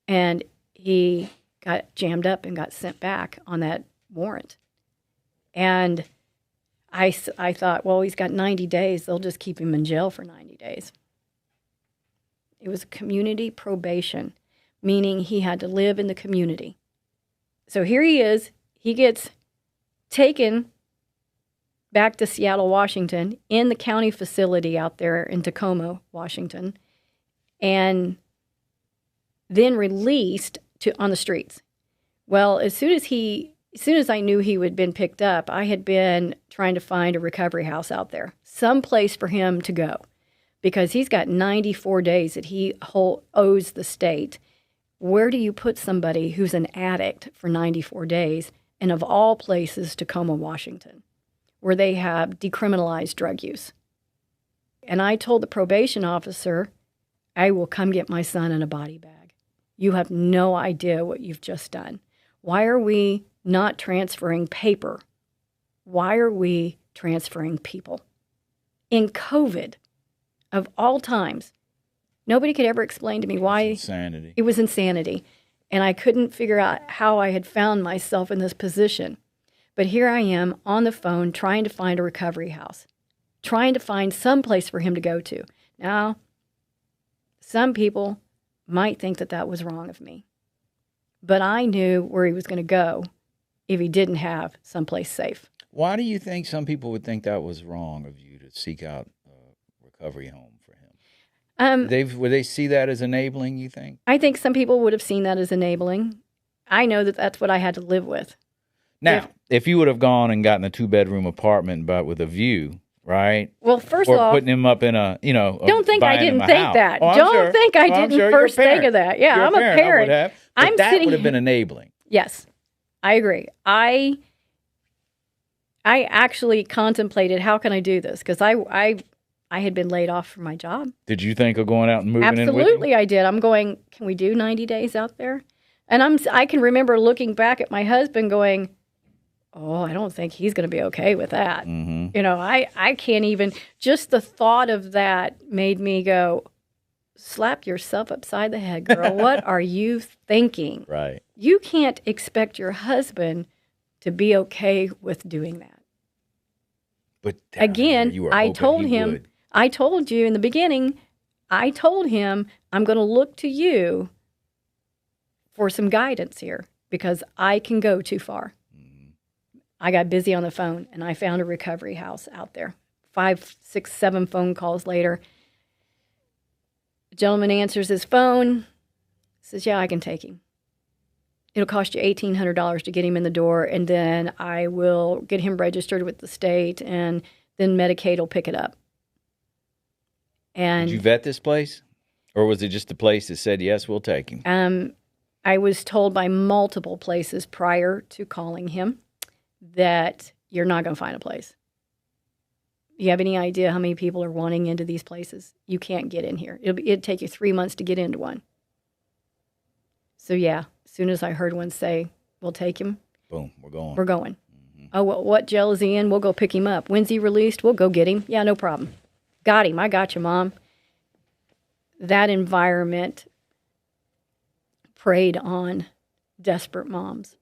and he got jammed up and got sent back on that warrant. And I thought, well, he's got 90 days. They'll just keep him in jail for 90 days. It was community probation, meaning he had to live in the community. So here he is. He gets taken back to Seattle, Washington, in the county facility out there in Tacoma, Washington, and then released on the streets. Well, as soon as I knew he had been picked up, I had been trying to find a recovery house out there, some place for him to go, because he's got 94 days that he owes the state. Where do you put somebody who's an addict for 94 days, and of all places, Tacoma, Washington, where they have decriminalized drug use? And I told the probation officer, I will come get my son in a body bag. You have no idea what you've just done. Why are we not transferring paper? Why are we transferring people? In COVID, of all times, nobody could ever explain to me why. Insanity. It was insanity. And I couldn't figure out how I had found myself in this position. But here I am on the phone trying to find a recovery house, trying to find some place for him to go to. Now, some people might think that that was wrong of me. But I knew where he was going to go if he didn't have someplace safe. Why do you think some people would think that was wrong of you to seek out a recovery home for him? Would they see that as enabling, you think? I think some people would have seen that as enabling. I know that that's what I had to live with. Now, if you would have gone and gotten a 2-bedroom apartment, but with a view, right? Well, first or off, putting him up in a, don't think I didn't think house. that. Oh, don't think I didn't first think of that. Yeah, I'm a parent. I would have. But that would have been enabling. Yes, I agree. I actually contemplated, how can I do this? Because I had been laid off from my job. Did you think of going out and moving in with him? Absolutely, I did. I'm going, can we do 90 days out there? And I can remember looking back at my husband going, oh, I don't think he's going to be okay with that. Mm-hmm. I can't even, just the thought of that made me go, slap yourself upside the head, girl. What are you thinking? Right. You can't expect your husband to be okay with doing that. But again, I told you in the beginning, I told him, I'm going to look to you for some guidance here because I can go too far. Mm-hmm. I got busy on the phone and I found a recovery house out there. 5, 6, 7 phone calls later. The gentleman answers his phone, says, yeah, I can take him. It'll cost you $1,800 to get him in the door, and then I will get him registered with the state, and then Medicaid will pick it up. And did you vet this place? Or was it just a place that said, yes, we'll take him? I was told by multiple places prior to calling him that you're not going to find a place. You have any idea how many people are wanting into these places? You can't get in here. It'd take you 3 months to get into one. So yeah, as soon as I heard one say, we'll take him. Boom, we're going. We're going. Mm-hmm. Oh, well, what jail is he in? We'll go pick him up. When's he released? We'll go get him. Yeah, no problem. Got him. I got you, Mom. That environment preyed on desperate moms.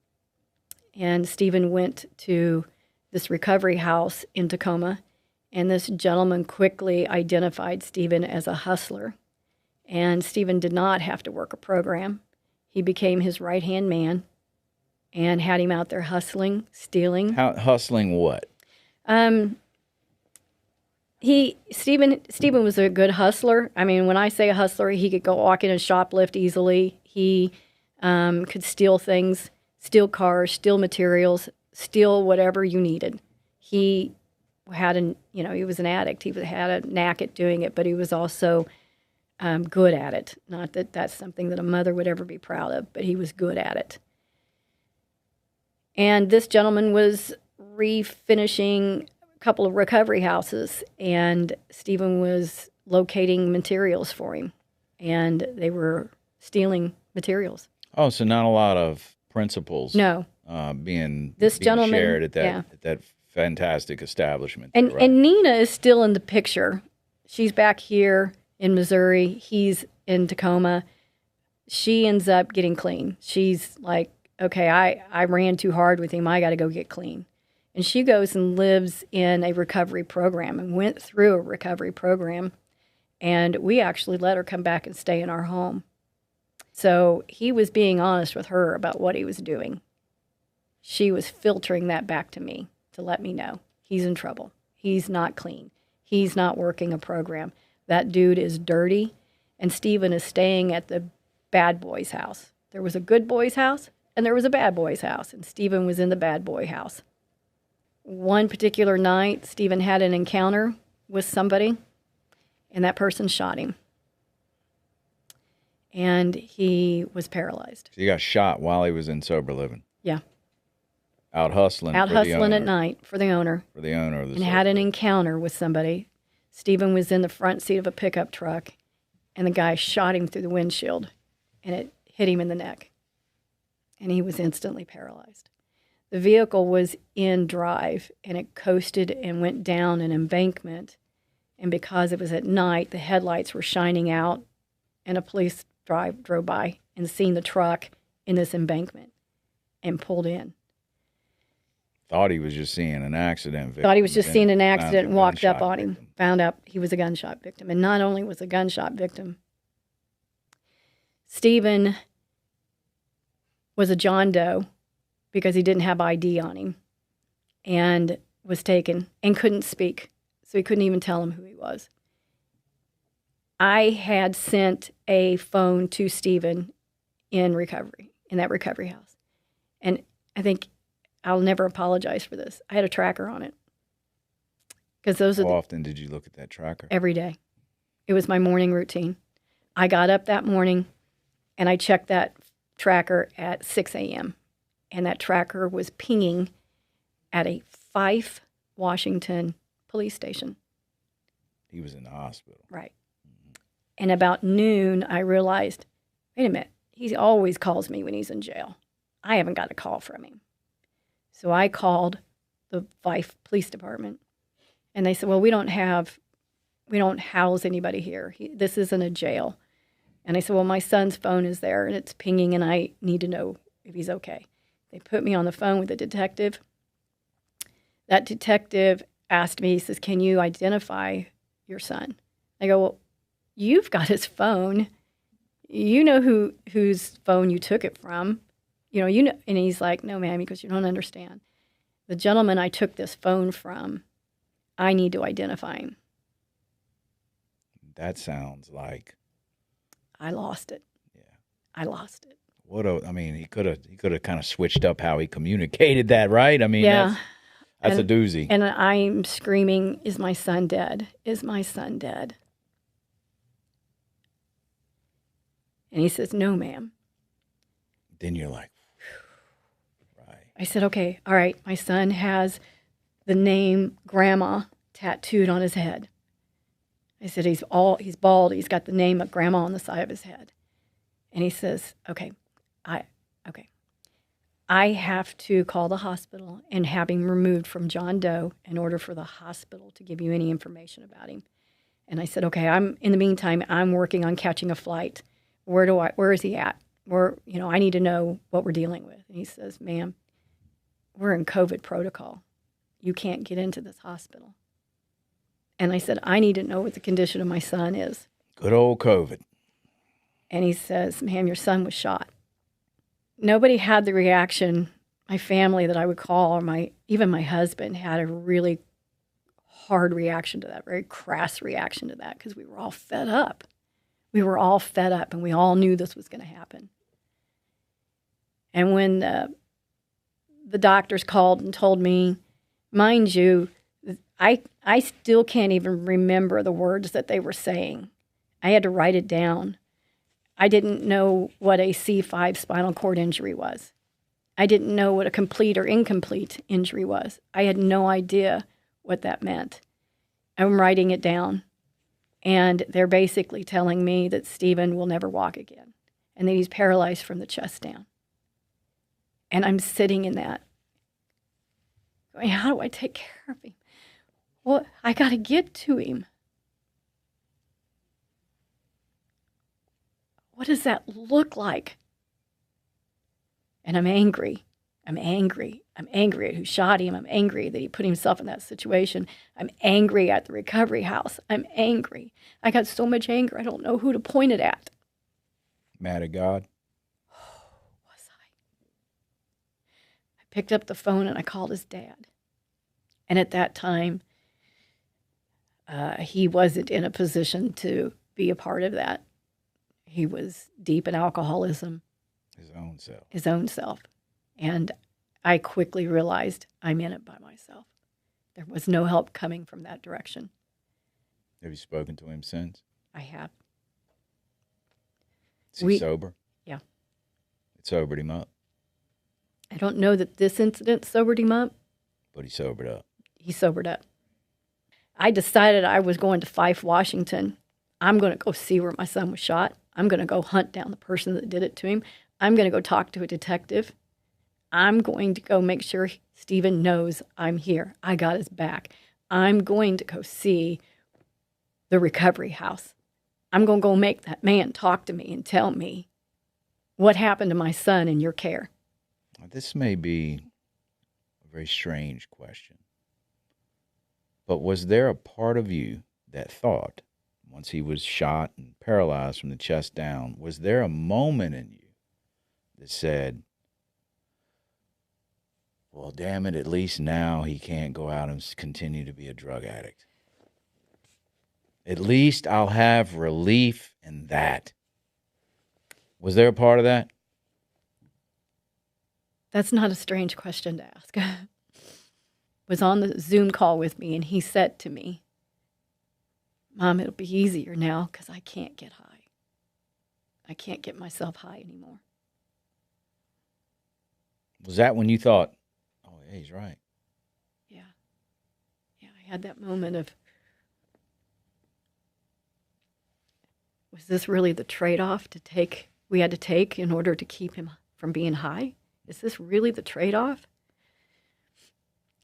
And Stephen went to this recovery house in Tacoma, and this gentleman quickly identified Stephen as a hustler. And Stephen did not have to work a program. He became his right-hand man and had him out there hustling, stealing. Hustling what? Stephen was a good hustler. I mean, when I say a hustler, he could go walk in and shoplift easily. He could steal things, steal cars, steal materials, steal whatever you needed. He he was an addict. He had a knack at doing it, but he was also good at it. Not that that's something that a mother would ever be proud of, but he was good at it. And this gentleman was refinishing a couple of recovery houses, and Stephen was locating materials for him, and they were stealing materials. Oh, so not a lot of principles. No. Being Gentleman shared at that fantastic establishment. And right? and Nina is still in the picture. She's back here in Missouri. He's in Tacoma. She ends up getting clean. She's like, okay, I ran too hard with him. I got to go get clean. And she goes and lives in a recovery program and went through a recovery program. And we actually let her come back and stay in our home. So he was being honest with her about what he was doing. She was filtering that back to me to let me know he's in trouble. He's not clean. He's not working a program. That dude is dirty. And Stephen is staying at the bad boy's house. There was a good boy's house and there was a bad boy's house. And Stephen was in the bad boy house. One particular night, Stephen had an encounter with somebody, and that person shot him. And he was paralyzed. So he got shot while he was in sober living. Yeah. Out hustling at night for the owner. For the owner of the and had an encounter with somebody. Stephen was in the front seat of a pickup truck, and the guy shot him through the windshield, and it hit him in the neck. And he was instantly paralyzed. The vehicle was in drive, and it coasted and went down an embankment. And because it was at night, the headlights were shining out, and a police drove by and seen the truck in this embankment and pulled in. Thought he was just seeing an accident victim. Thought he was just seeing an accident and walked up on him. Found out he was a gunshot victim. And not only was a gunshot victim, Stephen was a John Doe because he didn't have ID on him and was taken and couldn't speak. So he couldn't even tell him who he was. I had sent a phone to Stephen in recovery, in that recovery house. And I think I'll never apologize for this. I had a tracker on it. Because How often did you look at that tracker? Every day. It was my morning routine. I got up that morning and I checked that tracker at 6 a.m. And that tracker was pinging at a Fife, Washington police station. He was in the hospital. Right. And about noon, I realized, wait a minute, he always calls me when he's in jail. I haven't got a call from him. So I called the Fife Police Department, and they said, well, we don't house anybody here. This isn't a jail. And I said, well, my son's phone is there, and it's pinging, and I need to know if he's okay. They put me on the phone with a detective. That detective asked me, he says, can you identify your son? I go, well, you've got his phone. You know whose phone you took it from. You know, and he's like, no, ma'am, because you don't understand. The gentleman I took this phone from, I need to identify him. That sounds like I lost it. Yeah. I lost it. He could have kind of switched up how he communicated that, right? I mean, yeah. That's a doozy. And I'm screaming, is my son dead? Is my son dead? And he says, no, ma'am. Then you're like, right. I said, okay, all right, my son has the name Grandma tattooed on his head. I said, he's bald. He's got the name of Grandma on the side of his head. And he says, okay. I have to call the hospital and have him removed from John Doe in order for the hospital to give you any information about him. And I said, okay, in the meantime, I'm working on catching a flight. Where is he at? I need to know what we're dealing with. And he says, ma'am, we're in COVID protocol. You can't get into this hospital. And I said, I need to know what the condition of my son is. Good old COVID. And he says, ma'am, your son was shot. Nobody had the reaction, my family that I would call, or even my husband had a really hard reaction to that, very crass reaction to that, because we were all fed up. We were all fed up, and we all knew this was going to happen. And when the doctors called and told me, mind you, I still can't even remember the words that they were saying. I had to write it down. I didn't know what a C5 spinal cord injury was. I didn't know what a complete or incomplete injury was. I had no idea what that meant. I'm writing it down, and they're basically telling me that Stephen will never walk again and that he's paralyzed from the chest down. And I'm sitting in that, going, how do I take care of him? Well, I got to get to him. What does that look like? And I'm angry. I'm angry. I'm angry at who shot him. I'm angry that he put himself in that situation. I'm angry at the recovery house. I'm angry. I got so much anger, I don't know who to point it at. Mad at God? Was I? I picked up the phone and I called his dad. And at that time, he wasn't in a position to be a part of that. He was deep in alcoholism. His own self. And I quickly realized I'm in it by myself. There was no help coming from that direction. Have you spoken to him since? I have. Is he sober? Yeah. It sobered him up. I don't know that this incident sobered him up. But he sobered up. He sobered up. I decided I was going to Fife, Washington. I'm going to go see where my son was shot. I'm going to go hunt down the person that did it to him. I'm going to go talk to a detective. I'm going to go make sure Stephen knows I'm here. I got his back. I'm going to go see the recovery house. I'm going to go make that man talk to me and tell me what happened to my son in your care. This may be a very strange question, but was there a part of you that thought, once he was shot and paralyzed from the chest down, was there a moment in you that said, well, damn it, at least now he can't go out and continue to be a drug addict. At least I'll have relief in that. Was there a part of that? That's not a strange question to ask. Was on the Zoom call with me, and he said to me, Mom, it'll be easier now because I can't get high. I can't get myself high anymore. Was that when you thought, oh, yeah, he's right? Yeah. Yeah, I had that moment of, was this really the trade-off we had to take in order to keep him from being high? Is this really the trade-off?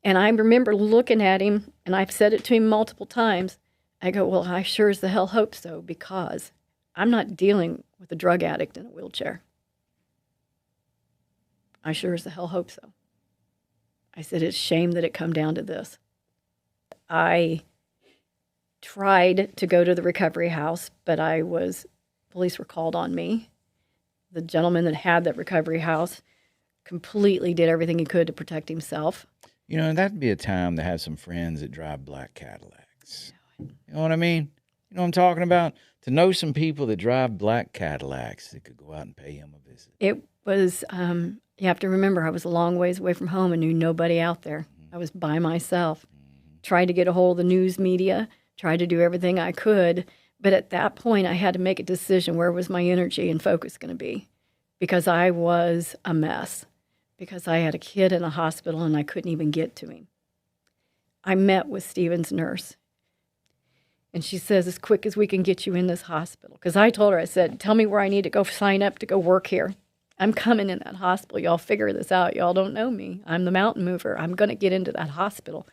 And I remember looking at him, and I've said it to him multiple times. I go, well, I sure as the hell hope so, because I'm not dealing with a drug addict in a wheelchair. I sure as the hell hope so. I said, it's a shame that it come down to this. I tried to go to the recovery house, but police were called on me. The gentleman that had that recovery house completely did everything he could to protect himself. You know, that'd be a time to have some friends that drive black Cadillacs. You know what I mean? You know what I'm talking about? To know some people that drive black Cadillacs that could go out and pay him a visit. It was, you have to remember, I was a long ways away from home and knew nobody out there. Mm-hmm. I was by myself. Mm-hmm. Tried to get a hold of the news media, tried to do everything I could. But at that point, I had to make a decision. Where was my energy and focus going to be? Because I was a mess. Because I had a kid in a hospital and I couldn't even get to him. I met with Stephen's nurse. And she says, as quick as we can get you in this hospital. Because I told her, I said, tell me where I need to go sign up to go work here. I'm coming in that hospital. Y'all figure this out. Y'all don't know me. I'm the mountain mover. I'm going to get into that hospital.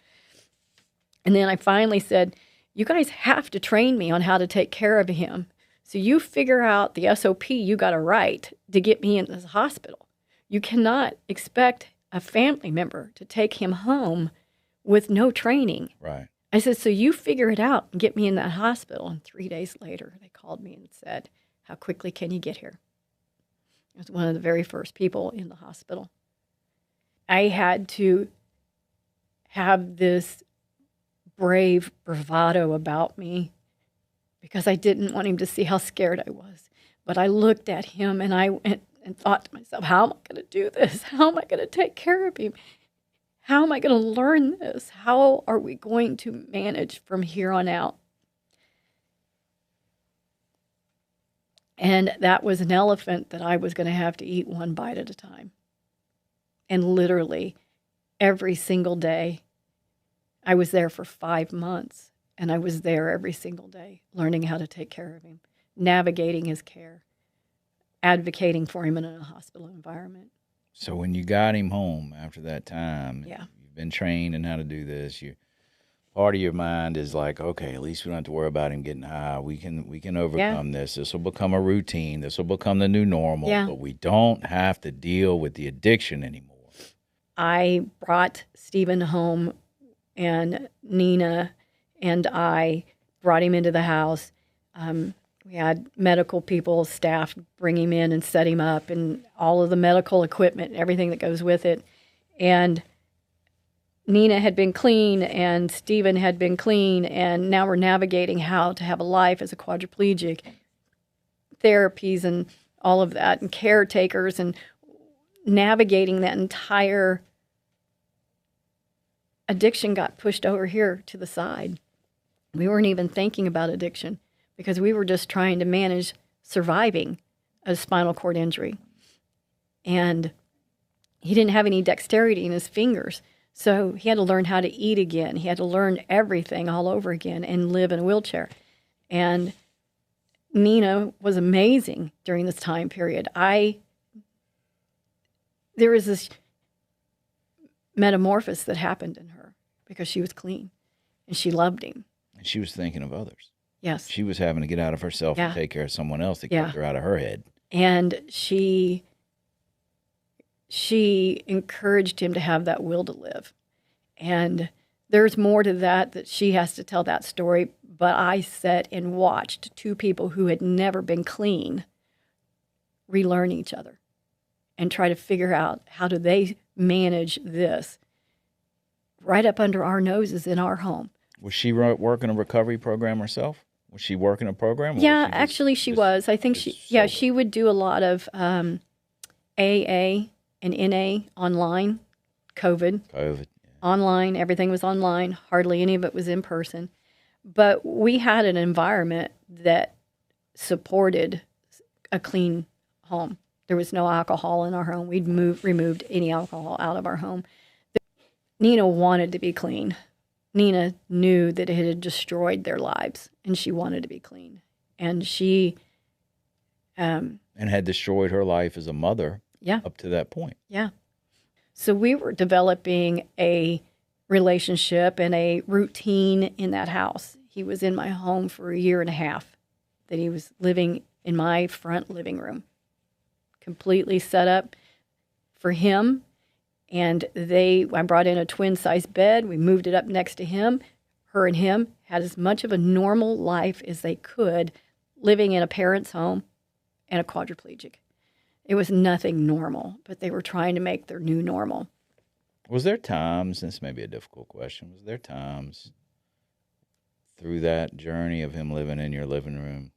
And then I finally said, you guys have to train me on how to take care of him. So you figure out the SOP you got to write to get me in this hospital. You cannot expect a family member to take him home with no training. Right. I said, so you figure it out and get me in that hospital. And 3 days later, they called me and said, how quickly can you get here? I was one of the very first people in the hospital. I had to have this brave bravado about me because I didn't want him to see how scared I was. But I looked at him and I went, and thought to myself, how am I going to do this? How am I going to take care of him? How am I going to learn this? How are we going to manage from here on out? And that was an elephant that I was going to have to eat one bite at a time. And literally every single day, I was there for 5 months, and I was there every single day, learning how to take care of him, navigating his care, advocating for him in a hospital environment. So when you got him home after that time, Yeah. you've been trained in how to do this. Part of your mind is like, okay, at least we don't have to worry about him getting high. We can overcome this. This will become a routine. This will become the new normal. Yeah. But we don't have to deal with the addiction anymore. I brought Stephen home, and Nina and I brought him into the house. We had medical people, staff, bring him in and set him up, and all of the medical equipment and everything that goes with it. And Nina had been clean, and Stephen had been clean, and now we're navigating how to have a life as a quadriplegic, therapies and all of that, and caretakers, and navigating that entire addiction got pushed over here to the side. We weren't even thinking about addiction because we were just trying to manage surviving a spinal cord injury. And he didn't have any dexterity in his fingers, so he had to learn how to eat again. He had to learn everything all over again and live in a wheelchair. And Nina was amazing during this time period. There was this metamorphosis that happened in her because she was clean and she loved him. And she was thinking of others. Yes. She was having to get out of herself and take care of someone else that kept her out of her head. And she encouraged him to have that will to live. And there's more to that she has to tell that story. But I sat and watched two people who had never been clean relearn each other and try to figure out how do they manage this right up under our noses in our home. Was she working a recovery program herself? Was she working a program? Yeah, actually she was. I think she would do a lot of AA and NA online, COVID. Online, everything was online. Hardly any of it was in person. But we had an environment that supported a clean home. There was no alcohol in our home. We'd removed any alcohol out of our home. Nina wanted to be clean. Nina knew that it had destroyed their lives, and she wanted to be clean. And she... and had destroyed her life as a mother up to that point. Yeah. So we were developing a relationship and a routine in that house. He was in my home for a year and a half, that he was living in my front living room, completely set up for him. And I brought in a twin-size bed. We moved it up next to him. Her and him had as much of a normal life as they could, living in a parent's home and a quadriplegic. It was nothing normal, but they were trying to make their new normal. Was there times, this may be a difficult question, was there times through that journey of him living in your living room,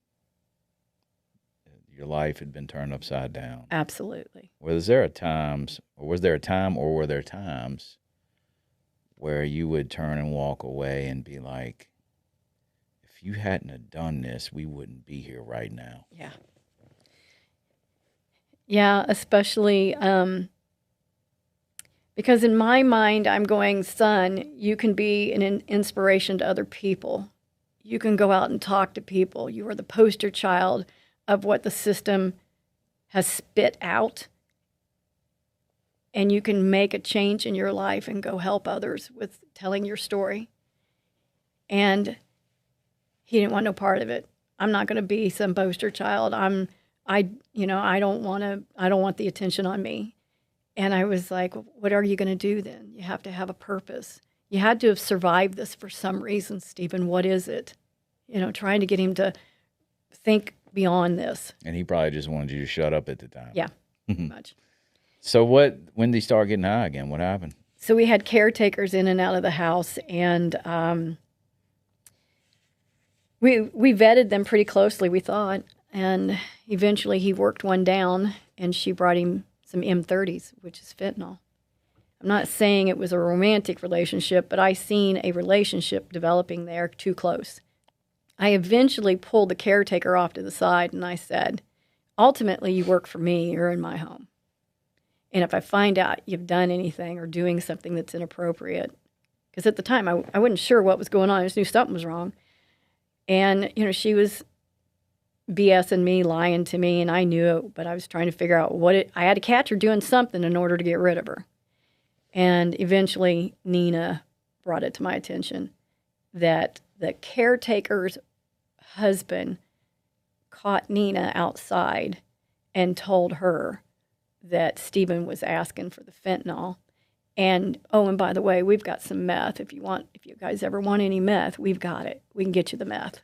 your life had been turned upside down? Absolutely. Was there times where you would turn and walk away and be like, if you hadn't have done this, we wouldn't be here right now? Yeah. Yeah, especially because in my mind, I'm going, son, you can be an inspiration to other people. You can go out and talk to people. You are the poster child of what the system has spit out. And you can make a change in your life and go help others with telling your story. And he didn't want no part of it. I'm not going to be some poster child. I don't want the attention on me. And I was like, what are you going to do then? You have to have a purpose. You had to have survived this for some reason, Stephen. What is it? Trying to get him to think beyond this. And he probably just wanted you to shut up at the time. Yeah, pretty much. So when did he start getting high again? What happened? So we had caretakers in and out of the house, and we vetted them pretty closely, we thought. And eventually he worked one down, and she brought him some M30s, which is fentanyl. I'm not saying it was a romantic relationship, but I seen a relationship developing there too close. I eventually pulled the caretaker off to the side, and I said, ultimately, you work for me. You're in my home. And if I find out you've done anything or doing something that's inappropriate, because at the time I wasn't sure what was going on. I just knew something was wrong. And, she was BSing me, lying to me, and I knew it, but I was trying to figure out I had to catch her doing something in order to get rid of her. And eventually Nina brought it to my attention that the caretaker's husband caught Nina outside and told her that Stephen was asking for the fentanyl. And, and by the way, we've got some meth. If you guys ever want any meth, we've got it. We can get you the meth.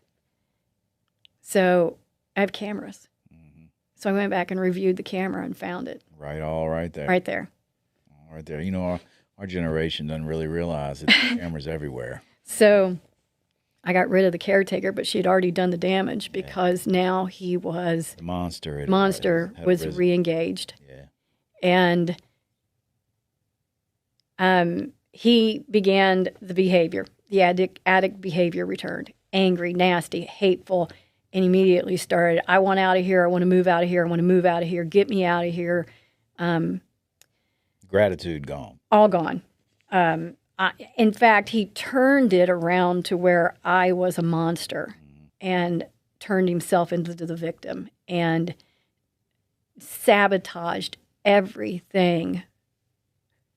So I have cameras. Mm-hmm. So I went back and reviewed the camera and found it. All right there. Right there. All right there. Our generation doesn't really realize that the camera's everywhere. So I got rid of the caretaker, but she had already done the damage because now he was... The monster. Was re-engaged. Yeah. And he began the behavior. The addict behavior returned. Angry, nasty, hateful, and immediately started, I want out of here. I want to move out of here. I want to move out of here. Get me out of here. Gratitude gone. All gone. In fact, he turned it around to where I was a monster and turned himself into the victim and sabotaged everything,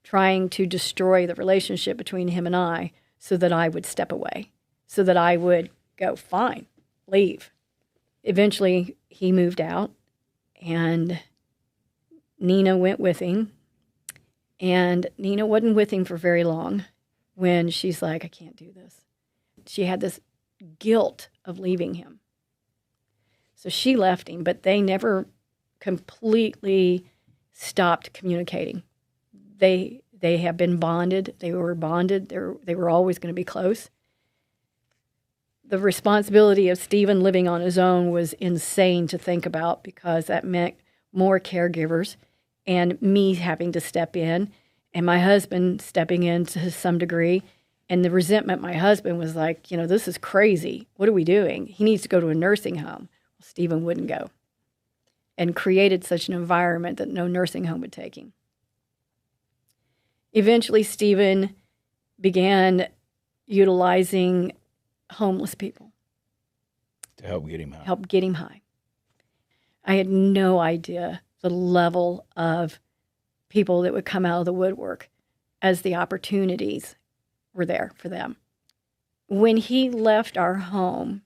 trying to destroy the relationship between him and I so that I would step away, so that I would go, fine, leave. Eventually, he moved out, and Nina went with him. And Nina wasn't with him for very long when she's like, I can't do this. She had this guilt of leaving him. So she left him, but they never completely stopped communicating. They have been bonded. They were bonded. They were always going to be close. The responsibility of Stephen living on his own was insane to think about because that meant more caregivers and me having to step in and my husband stepping in to some degree. And the resentment, my husband was like, this is crazy. What are we doing? He needs to go to a nursing home. Well, Stephen wouldn't go and created such an environment that no nursing home would take him. Eventually, Stephen began utilizing homeless people to help get him high. I had no idea the level of people that would come out of the woodwork as the opportunities were there for them. When he left our home,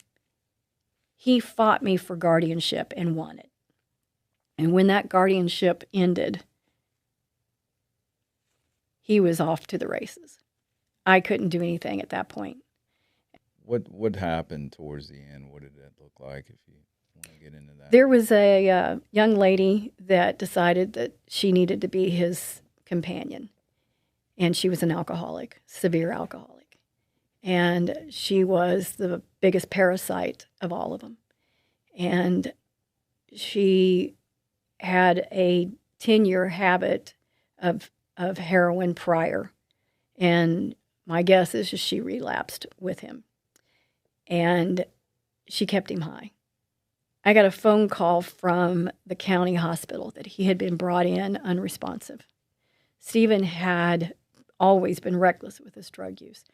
he fought me for guardianship and won it. And when that guardianship ended, he was off to the races. I couldn't do anything at that point. What happened towards the end? What did that look like, if you want to get into that? There was a young lady that decided that she needed to be his companion. And she was an alcoholic, severe alcoholic. And she was the biggest parasite of all of them. And she had a 10-year habit of heroin prior. And my guess is she relapsed with him. And she kept him high. I got a phone call from the county hospital that he had been brought in unresponsive. Stephen had always been reckless with his drug use.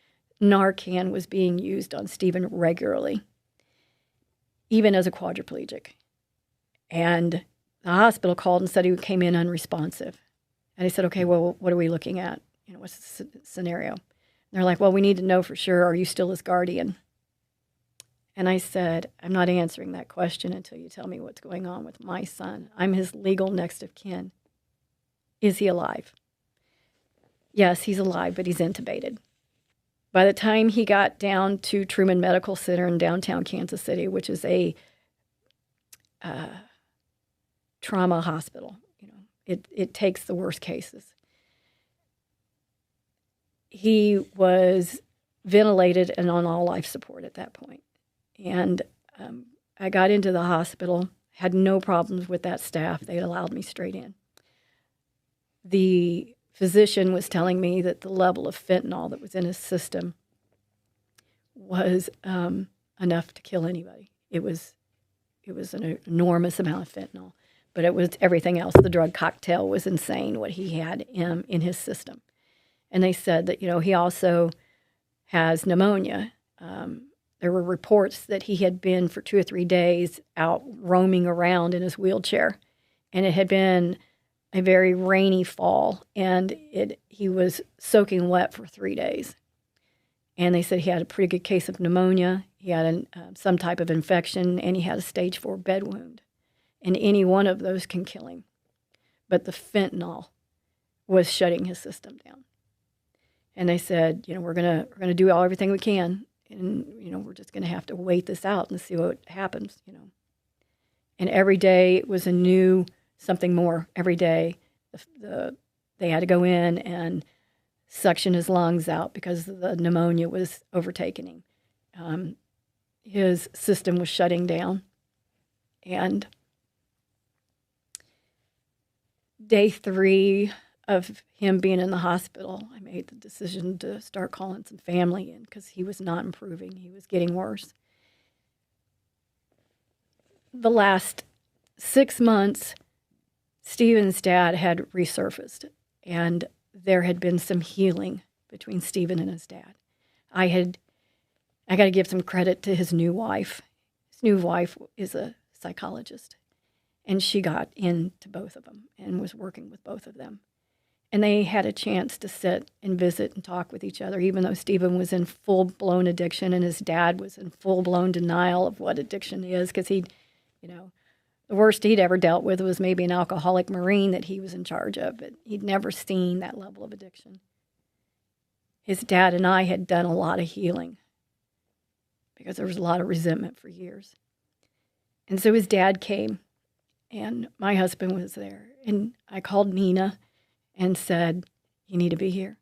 Narcan was being used on Stephen regularly, even as a quadriplegic. And the hospital called and said he came in unresponsive. And I said, okay, well, what are we looking at? What's the scenario? And they're like, well, we need to know for sure, are you still his guardian? And I said, I'm not answering that question until you tell me what's going on with my son. I'm his legal next of kin. Is he alive? Yes, he's alive, but he's intubated. By the time he got down to Truman Medical Center in downtown Kansas City, which is a trauma hospital, it takes the worst cases. He was ventilated and on all life support at that point. And I got into the hospital, had no problems with that staff. They allowed me straight in. The physician was telling me that the level of fentanyl that was in his system was enough to kill anybody. It was an enormous amount of fentanyl, but it was everything else. The drug cocktail was insane, what he had in his system. And they said that, he also has pneumonia. There were reports that he had been for 2 or 3 days out roaming around in his wheelchair, and it had been a very rainy fall, and he was soaking wet for 3 days. And they said he had a pretty good case of pneumonia. He had some type of infection, and he had a stage 4 bed wound. And any one of those can kill him. But the fentanyl was shutting his system down. And they said, we're gonna do everything we can, and we're just gonna have to wait this out and see what happens. And every day it was a new something more. Every day, they had to go in and suction his lungs out because the pneumonia was overtaking him. His system was shutting down. And day 3 of him being in the hospital, I made the decision to start calling some family in because he was not improving. He was getting worse. The last 6 months, Stephen's dad had resurfaced, and there had been some healing between Stephen and his dad. I got to give some credit to his new wife. His new wife is a psychologist, and she got into both of them and was working with both of them. And they had a chance to sit and visit and talk with each other, even though Stephen was in full-blown addiction and his dad was in full-blown denial of what addiction is, because the worst he'd ever dealt with was maybe an alcoholic Marine that he was in charge of, but he'd never seen that level of addiction. His dad and I had done a lot of healing because there was a lot of resentment for years. And so his dad came, and my husband was there. And I called Nina and said, "You need to be here."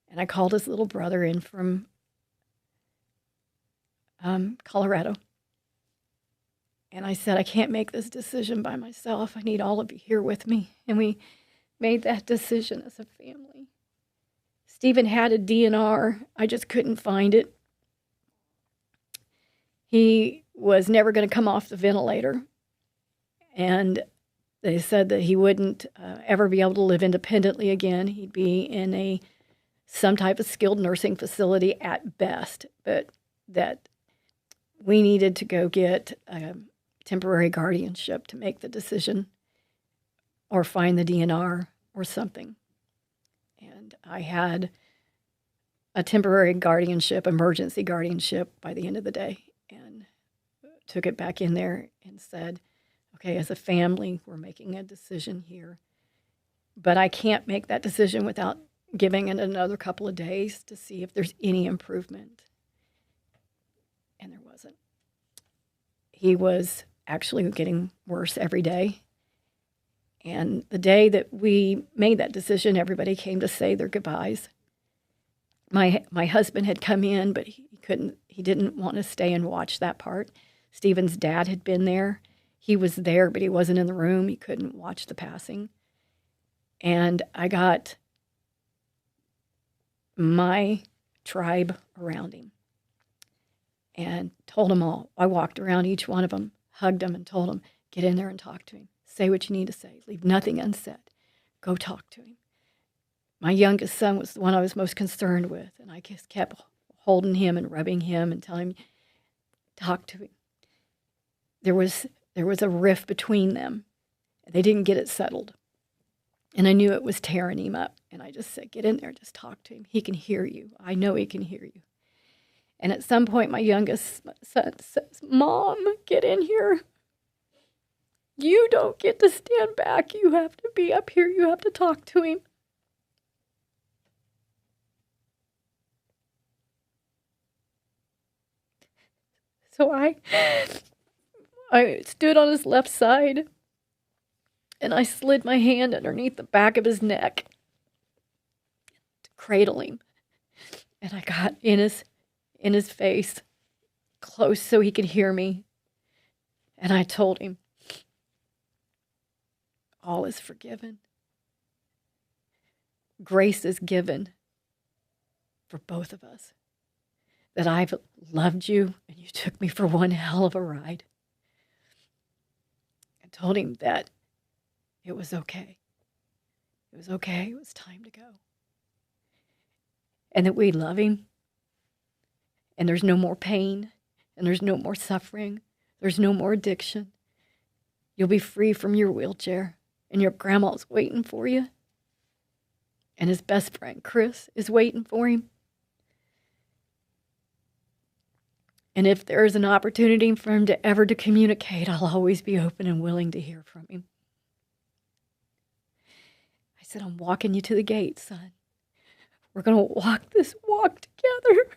And I called his little brother in from Colorado. And I said, "I can't make this decision by myself. I need all of you here with me." And we made that decision as a family. Stephen had a DNR. I just couldn't find it. He was never going to come off the ventilator. And they said that he wouldn't ever be able to live independently again. He'd be in some type of skilled nursing facility at best, but that we needed to go get temporary guardianship to make the decision or find the DNR or something. And I had a temporary guardianship, emergency guardianship by the end of the day, and took it back in there and said, okay, as a family, we're making a decision here. But I can't make that decision without giving it another couple of days to see if there's any improvement. And there wasn't. He was actually getting worse every day. And the day that we made that decision, everybody came to say their goodbyes. My husband had come in, but he didn't want to stay and watch that part. Stephen's dad had been there. He was there, but he wasn't in the room. He couldn't watch the passing. And I got my tribe around him and told them all. I walked around each one of them, hugged them, and told them, get in there and talk to him. Say what you need to say. Leave nothing unsaid. Go talk to him. My youngest son was the one I was most concerned with, and I just kept holding him and rubbing him and telling him, talk to him. There was a rift between them. They didn't get it settled. And I knew it was tearing him up. And I just said, get in there, just talk to him. He can hear you. I know he can hear you. And at some point, my youngest son says, Mom, get in here. You don't get to stand back. You have to be up here. You have to talk to him. So I stood on his left side, and I slid my hand underneath the back of his neck to cradle him. And I got in his face, close so he could hear me, And I told him, all is forgiven. Grace is given for both of us. That I've loved you and you took me for one hell of a ride. I told him that it was okay. It was okay. It was time to go. And that we love him. And there's no more pain. And there's no more suffering. There's no more addiction. You'll be free from your wheelchair. And your grandma's waiting for you. And his best friend, Chris, is waiting for him. And if there is an opportunity for him to ever to communicate, I'll always be open and willing to hear from him. I said, I'm walking you to the gate, son. We're going to walk this walk together.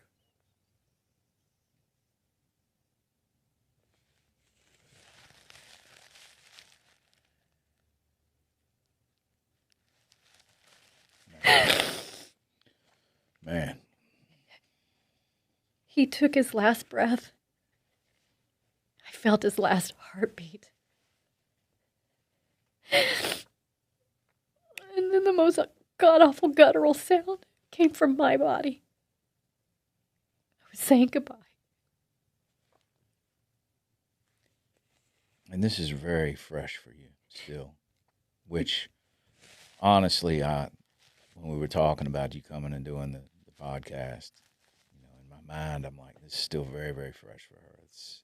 Man. He took his last breath. I felt his last heartbeat. And then the most god-awful guttural sound came from my body. I was saying goodbye. And this is very fresh for you still, which honestly, when we were talking about you coming and doing the podcast, in my mind, I'm like, this is still very, very fresh for her. It's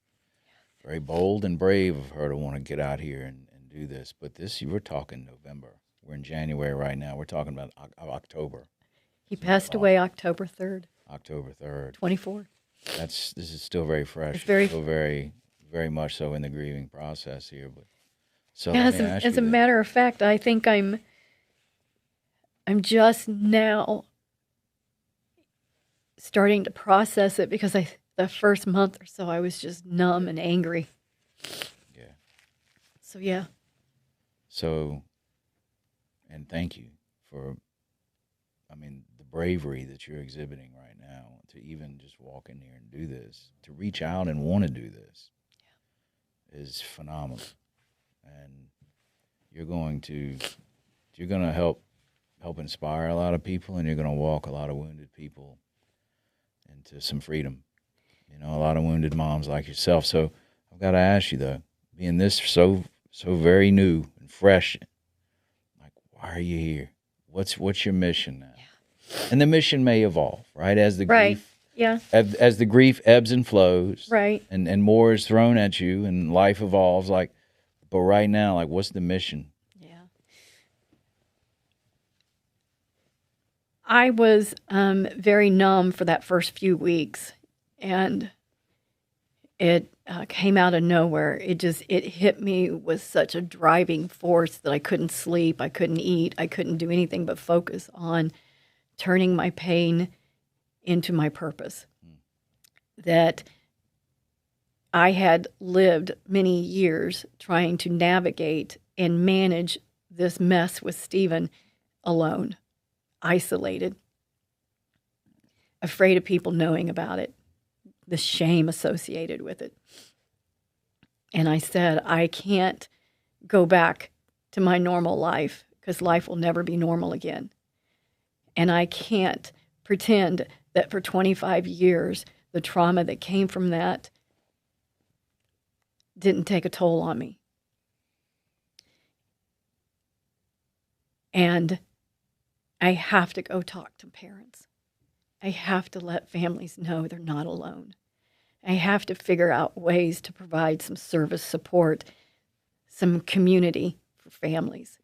very bold and brave of her to want to get out here and do this. But this, you were talking November. We're in January right now. We're talking about October. He passed away October 3rd. October 3rd. 24. This is still very fresh. It's very, still very, very much so in the grieving process here. But so yeah, as a matter of fact, I think I'm just now starting to process it because the first month or so I was just numb and angry. Yeah. So yeah. So, and thank you for, the bravery that you're exhibiting right now to even just walk in here and do this, to reach out and want to do this is phenomenal. And you're going to help inspire a lot of people, and you're going to walk a lot of wounded people into some freedom. A lot of wounded moms like yourself. So I've got to ask you though, being this so very new and fresh, like, why are you here? What's your mission now? Yeah. And the mission may evolve, right? As the grief, as the grief ebbs and flows, right? And more is thrown at you, and life evolves. Like, but right now, like, what's the mission? I was very numb for that first few weeks, and it came out of nowhere. It hit me with such a driving force that I couldn't sleep, I couldn't eat, I couldn't do anything but focus on turning my pain into my purpose. That I had lived many years trying to navigate and manage this mess with Stephen alone. Isolated, afraid of people knowing about it, the shame associated with it. And I said, I can't go back to my normal life because life will never be normal again. And I can't pretend that for 25 years, the trauma that came from that didn't take a toll on me. And I have to go talk to parents. I have to let families know they're not alone. I have to figure out ways to provide some service support, some community for families,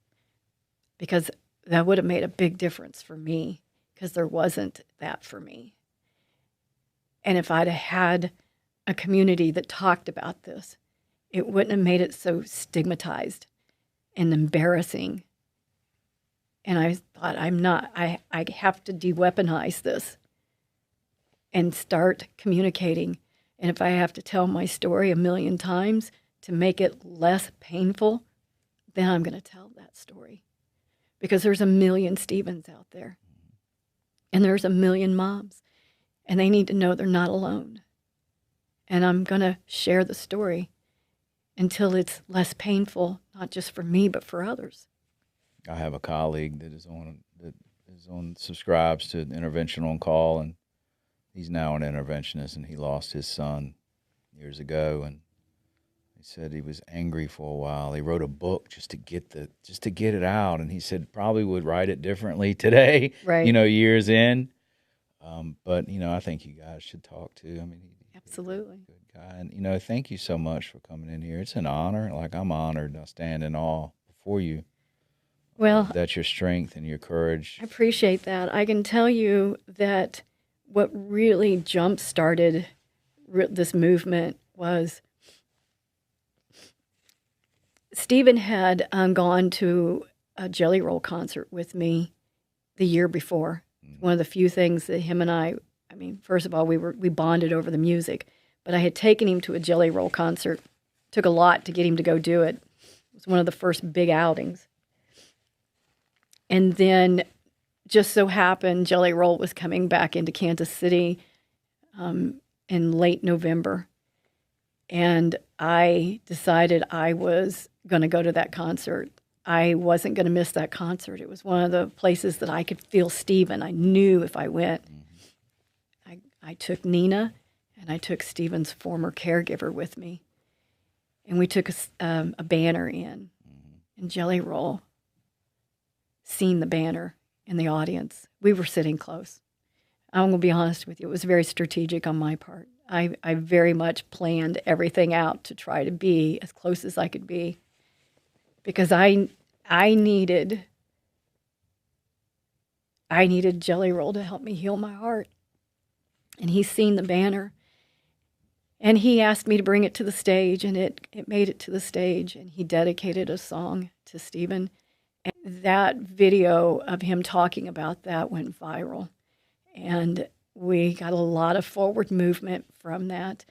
because that would have made a big difference for me, because there wasn't that for me. And if I'd have had a community that talked about this, it wouldn't have made it so stigmatized and embarrassing. And I thought, I have to de-weaponize this and start communicating. And if I have to tell my story 1,000,000 times to make it less painful, then I'm going to tell that story. Because there's 1,000,000 Stephens out there. And there's 1,000,000 moms. And they need to know they're not alone. And I'm going to share the story. until it's less painful, not just for me, but for others. I have a colleague that is on subscribes to Intervention on Call, and he's now an interventionist, and he lost his son years ago, and he said he was angry for a while. He wrote a book just to get it out, and he said probably would write it differently today, Right. Years in. But I think you guys should talk too. I mean, Absolutely. Good guy, and thank you so much for coming in here. It's an honor. Like, I'm honored. I stand in awe before you. Well, that's your strength and your courage. I appreciate that. I can tell you that what really jump-started this movement was Stephen had gone to a Jelly Roll concert with me the year before. One of the few things that him and I mean, first of all, we bonded over the music, but I had taken him to a Jelly Roll concert. It took a lot to get him to go do it. It was one of the first big outings. And then just so happened Jelly Roll was coming back into Kansas City in late November. And I decided I was going to go to that concert. I wasn't going to miss that concert. It was one of the places that I could feel Stephen. I knew if I went. I took Nina, and I took Stephen's former caregiver with me. And we took a banner in. And Jelly Roll seen the banner in the audience. We were sitting close. I'm going to be honest with you. It was very strategic on my part. I very much planned everything out to try to be as close as I could be, because I needed Jelly Roll to help me heal my heart. And he's seen the banner, and he asked me to bring it to the stage, and it made it to the stage, and he dedicated a song to Stephen. And that video of him talking about that went viral, and we got a lot of forward movement from that,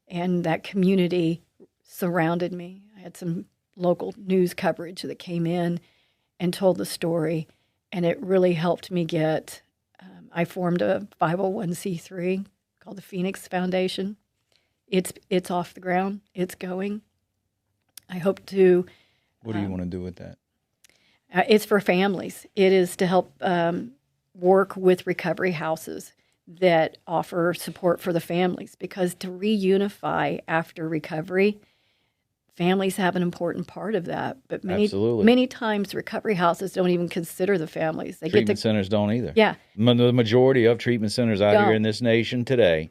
and that community surrounded me. I had some local news coverage that came in and told the story, and it really helped me get, I formed a 501c3 called the Phoenix Foundation. It's off the ground. It's going. I hope to... What do you want to do with that? It's for families. It is to help work with recovery houses that offer support for the families, because to reunify after recovery, families have an important part of that. But many times recovery houses don't even consider the families. Treatment centers don't either. Yeah. The majority of treatment centers out here in this nation today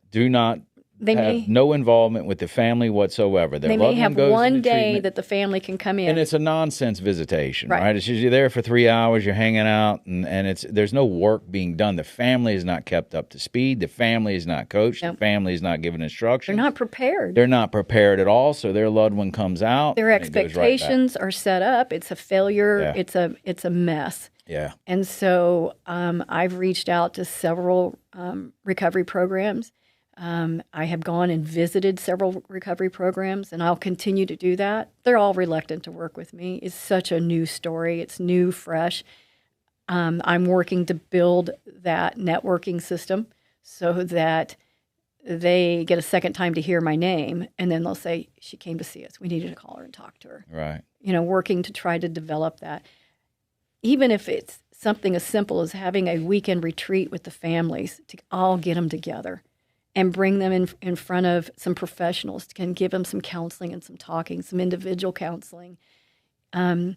do not have no involvement with the family whatsoever. They may have one day that the family can come in. And it's a nonsense visitation, right? It's just you're there for 3 hours, you're hanging out, and there's no work being done. The family is not kept up to speed. The family is not coached. The family is not given instructions. They're not prepared. They're not prepared at all, so their loved one comes out. Their expectations are set up. It's a failure. Yeah. It's a mess. Yeah. And so I've reached out to several recovery programs. I have gone and visited several recovery programs, and I'll continue to do that. They're all reluctant to work with me. It's such a new story. It's new, fresh. I'm working to build that networking system so that they get a second time to hear my name, and then they'll say, she came to see us. We needed to call her and talk to her. Right. Working to try to develop that. Even if it's something as simple as having a weekend retreat with the families, to all get them together and bring them in front of some professionals, can give them some counseling and some talking, some individual counseling, some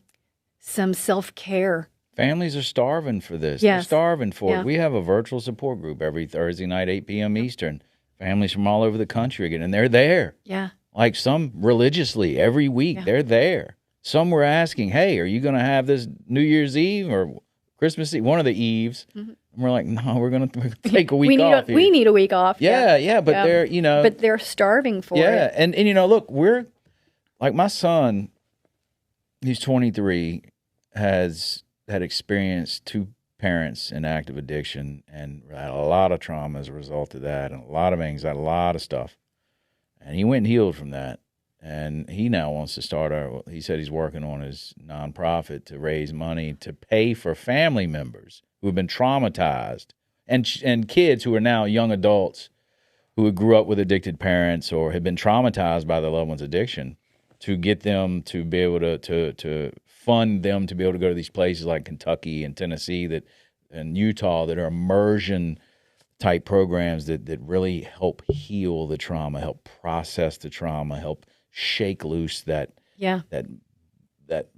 self-care. Families are starving for this. Yes. They're starving for it. We have a virtual support group every Thursday night, 8 p.m. Eastern. Families from all over the country again, and they're there. Yeah. Like some religiously every week, they're there. Some were asking, hey, are you going to have this New Year's Eve or Christmas Eve, one of the Eves? Mm-hmm. And we're like, no, we're going to take a week off. We need a week off. Yeah, but they're, But they're starving for it. Yeah, and look, we're, like my son, he's 23, had experienced two parents in active addiction and had a lot of trauma as a result of that, and a lot of anxiety, a lot of stuff. And he went and healed from that. And he now wants to start he said he's working on his nonprofit to raise money to pay for family members who have been traumatized and kids who are now young adults who grew up with addicted parents or had been traumatized by their loved one's addiction, to get them to be able to fund them to be able to go to these places like Kentucky and Tennessee and Utah that are immersion type programs that really help heal the trauma, help process the trauma, help shake loose that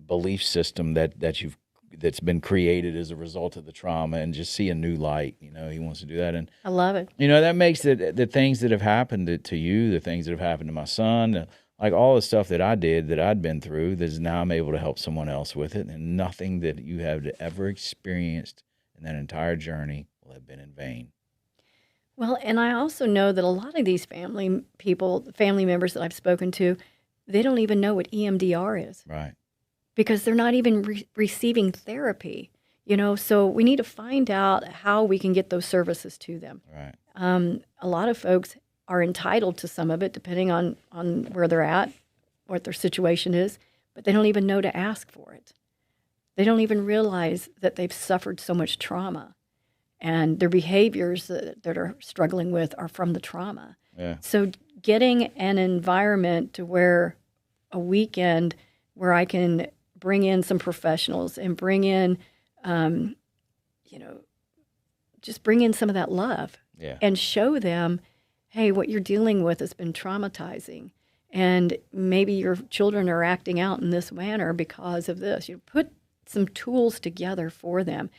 belief system that's been created as a result of the trauma, and just see a new light. He wants to do that. And I love it. That makes the things that have happened to you, the things that have happened to my son, like all the stuff that I did, that I'd been through, that now I'm able to help someone else with it. And nothing that you have ever experienced in that entire journey will have been in vain. Well, and I also know that a lot of these family members that I've spoken to, they don't even know what EMDR is. Right. Because they're not even receiving therapy, so we need to find out how we can get those services to them. Right. A lot of folks are entitled to some of it, depending on where they're at, what their situation is, but they don't even know to ask for it. They don't even realize that they've suffered so much trauma, and their behaviors that are struggling with are from the trauma. Yeah. So getting an environment to where a weekend where I can bring in some professionals and bring in, just bring in some of that love, and show them, hey, what you're dealing with has been traumatizing, and maybe your children are acting out in this manner because of this. You put some tools together for them,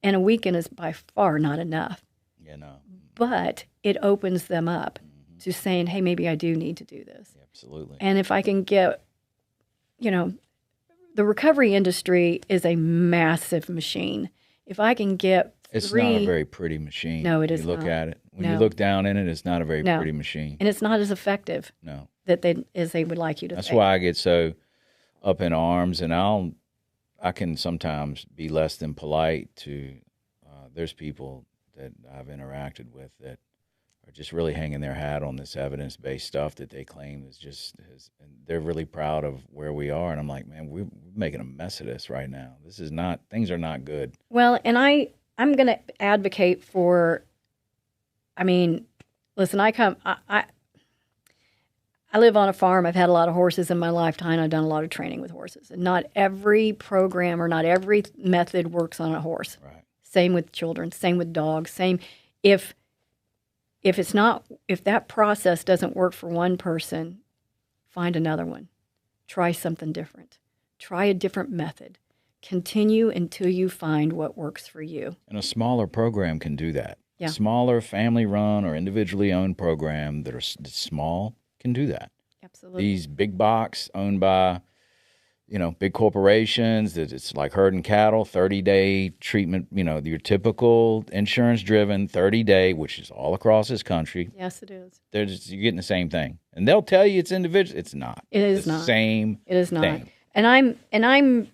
and a weekend is by far not enough. Yeah, no. But it opens them up to saying, hey, maybe I do need to do this. Yeah, absolutely. And if I can get, the recovery industry is a massive machine. If I can get It's not a very pretty machine. No, it is not. You look not. at it. When No. you look down in it, it's not a very No. pretty machine. And it's not as effective No. as they would like you to That's think. why I get so up in arms, and I can sometimes be less than polite to, there's people that I've interacted with that are just really hanging their hat on this evidence-based stuff that they claim and they're really proud of where we are. And I'm like, man, we're making a mess of this right now. Things are not good. Well, and I'm going to advocate for, listen, I live on a farm. I've had a lot of horses in my lifetime. I've done a lot of training with horses. And not every program or not every method works on a horse. Right. Same with children, same with dogs, same if that process doesn't work for one person, find another one. Try something different. Try a different method. Continue until you find what works for you. And a smaller program can do that. Yeah. A smaller family-run or individually owned program that's small can do that. Absolutely. These big box owned by, big corporations, that it's like herding cattle, 30-day treatment, your typical insurance-driven 30-day, which is all across this country. Yes, it is. You're getting the same thing. And they'll tell you it's individual. It's not. It is It's the not. same It is not. thing. And I'm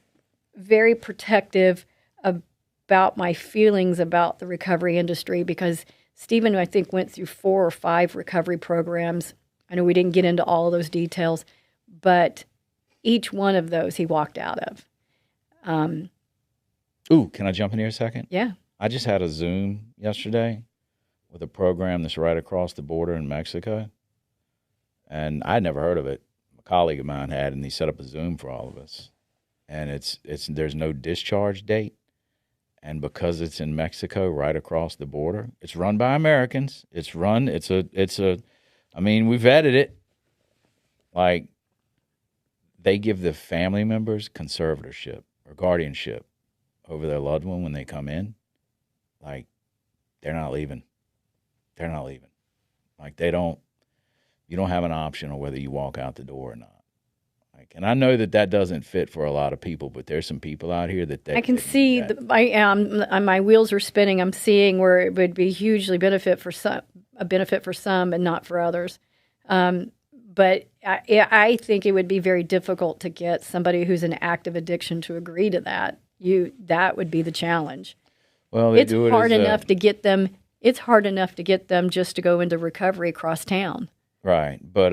very protective about my feelings about the recovery industry, because Stephen, I think, went through 4 or 5 recovery programs. I know we didn't get into all of those details, but each one of those he walked out of. Ooh, can I jump in here a second? Yeah. I just had a Zoom yesterday with a program that's right across the border in Mexico, and I'd never heard of it. A colleague of mine had, and he set up a Zoom for all of us. And there's no discharge date, and because it's in Mexico, right across the border, it's run by Americans. We've vetted it. Like, they give the family members conservatorship or guardianship over their loved one when they come in. Like, they're not leaving. They're not leaving. Like, you don't have an option on whether you walk out the door or not. Like, and I know that doesn't fit for a lot of people, but there's some people out here that I can see my wheels are spinning. I'm seeing where it would be hugely benefit for some and not for others. But I think it would be very difficult to get somebody who's in active addiction to agree to that. That would be the challenge. Well, It's hard enough to get them just to go into recovery across town. Right, but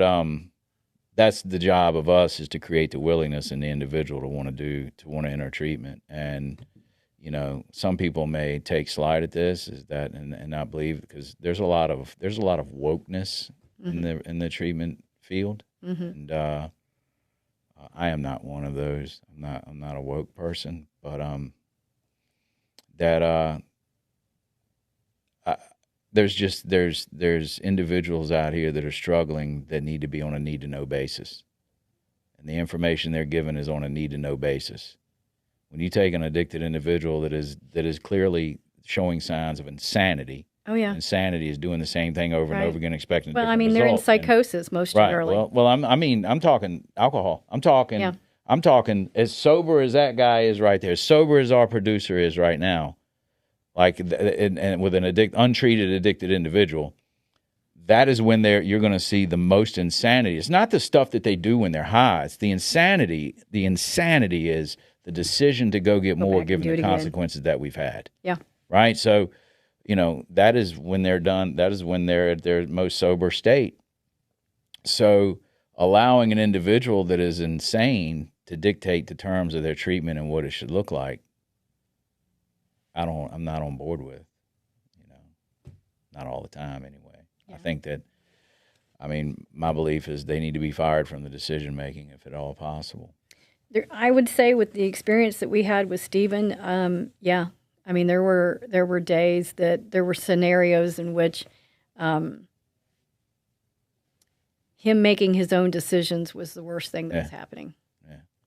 that's the job of us, is to create the willingness in the individual to want to enter treatment. And some people may take slide at this is that and not believe, because there's a lot of wokeness in the treatment field, and I am not one of those. I'm not a woke person, but there's individuals out here that are struggling that need to be on a need to know basis, and the information they're given is on a need to know basis. When you take an addicted individual that is clearly showing signs of insanity. Oh yeah, insanity is doing the same thing over and over again, expecting a different they're in result. psychosis most generally. Well, I'm talking alcohol. I'm talking as sober as that guy is right there, as sober as our producer is right now, like and with an untreated addicted individual. That is when you're going to see the most insanity. It's not the stuff that they do when they're high. It's the insanity. The insanity is the decision to go get more given the consequences that we've had. Yeah. Right? So, that is when they're done. That is when they're at their most sober state. So allowing an individual that is insane to dictate the terms of their treatment and what it should look like, I'm not on board with, not all the time anyway. Yeah. I think that, my belief is they need to be fired from the decision making if at all possible. I would say with the experience that we had with Stephen, yeah. There were days that there were scenarios in which him making his own decisions was the worst thing that was happening.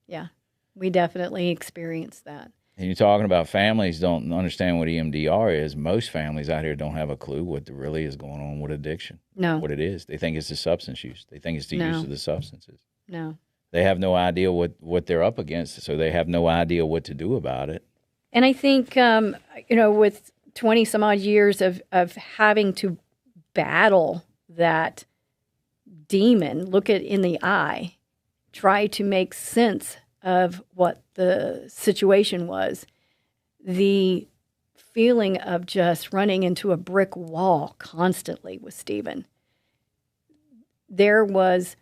Yeah. We definitely experienced that. And you're talking about families don't understand what EMDR is. Most families out here don't have a clue what really is going on with addiction. No. What it is. They think it's the substance use. They think it's the use of the substances. No. They have no idea what they're up against, so they have no idea what to do about it. And I think, with 20 some odd years of having to battle that demon, look it in the eye, try to make sense of what the situation was, the feeling of just running into a brick wall constantly with Stephen. There was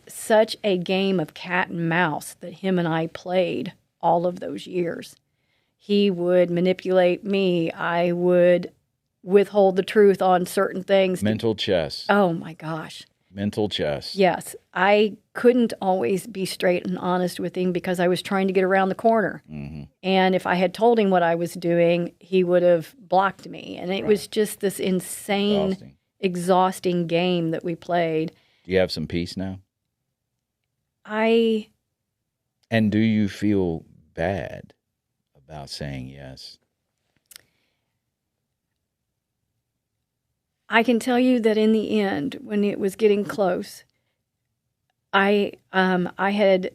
such a game of cat and mouse that him and I played all of those years. He would manipulate me. I would withhold the truth on certain things. Mental chess. Oh, my gosh. Mental chess. Yes. I couldn't always be straight and honest with him because I was trying to get around the corner. Mm-hmm. And if I had told him what I was doing, he would have blocked me. And it was just this insane, exhausting game that we played. Do you have some peace now? And do you feel bad about saying yes? I can tell you that in the end, when it was getting close, I've been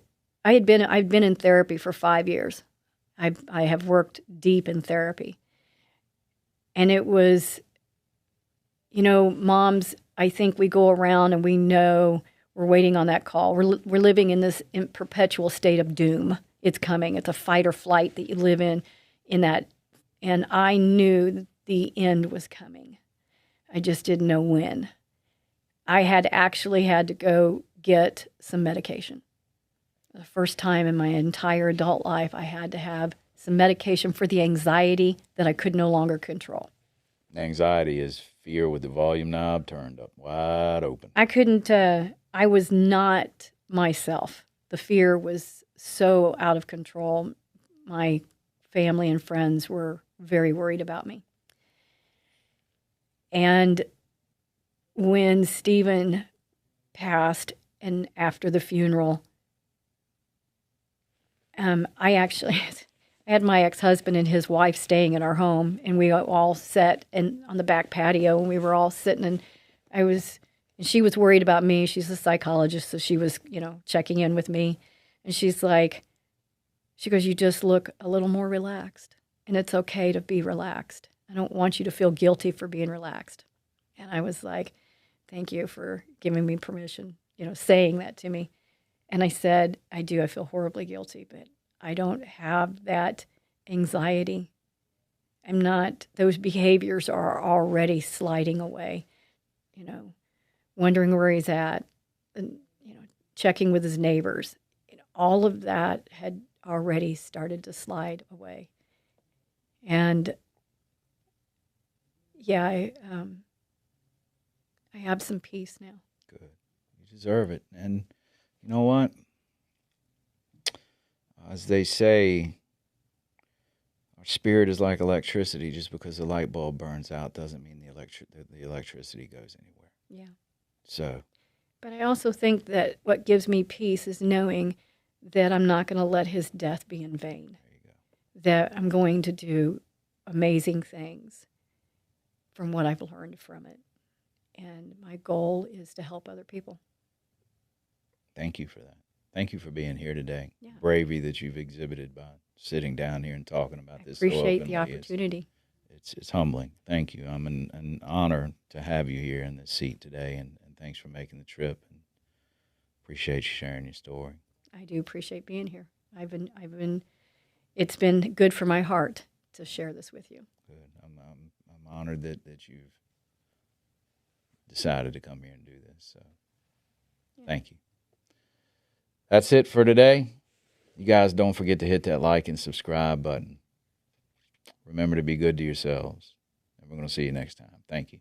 in therapy for 5 years. I have worked deep in therapy. And it was, moms, I think we go around and we know we're waiting on that call. We're living in this perpetual state of doom. It's coming. It's a fight or flight that you live in that. And I knew the end was coming. I just didn't know when. I had to go get some medication. The first time in my entire adult life, I had to have some medication for the anxiety that I could no longer control. Anxiety is fear with the volume knob turned up wide open. I was not myself. The fear was so out of control. My family and friends were very worried about me. And when Stephen passed and after the funeral, I had my ex-husband and his wife staying at our home, and we all sat on the back patio, and we were all sitting, and she was worried about me. She's a psychologist, so she was, checking in with me, and she goes, you just look a little more relaxed, and it's okay to be relaxed. I don't want you to feel guilty for being relaxed. And I was like, thank you for giving me permission, saying that to me. And I said, I do. I feel horribly guilty, but I don't have that anxiety. Those behaviors are already sliding away, wondering where he's at, and, checking with his neighbors. All of that had already started to slide away. And yeah, I have some peace now. Good. You deserve it. And you know what? As they say, our spirit is like electricity. Just because the light bulb burns out doesn't mean the electricity goes anywhere. Yeah. So. But I also think that what gives me peace is knowing that I'm not going to let his death be in vain. There you go. That I'm going to do amazing things from what I've learned from it. And my goal is to help other people. Thank you for that. Thank you for being here today. Yeah. Bravery that you've exhibited by sitting down here and talking about this. Appreciate the opportunity. It's humbling. Thank you. I'm an honor to have you here in this seat today, and thanks for making the trip. And appreciate you sharing your story. I do appreciate being here. It's been good for my heart to share this with you. Good. I'm honored that you've decided to come here and do this. So, Thank you. That's it for today. You guys don't forget to hit that like and subscribe button. Remember to be good to yourselves. And we're going to see you next time. Thank you.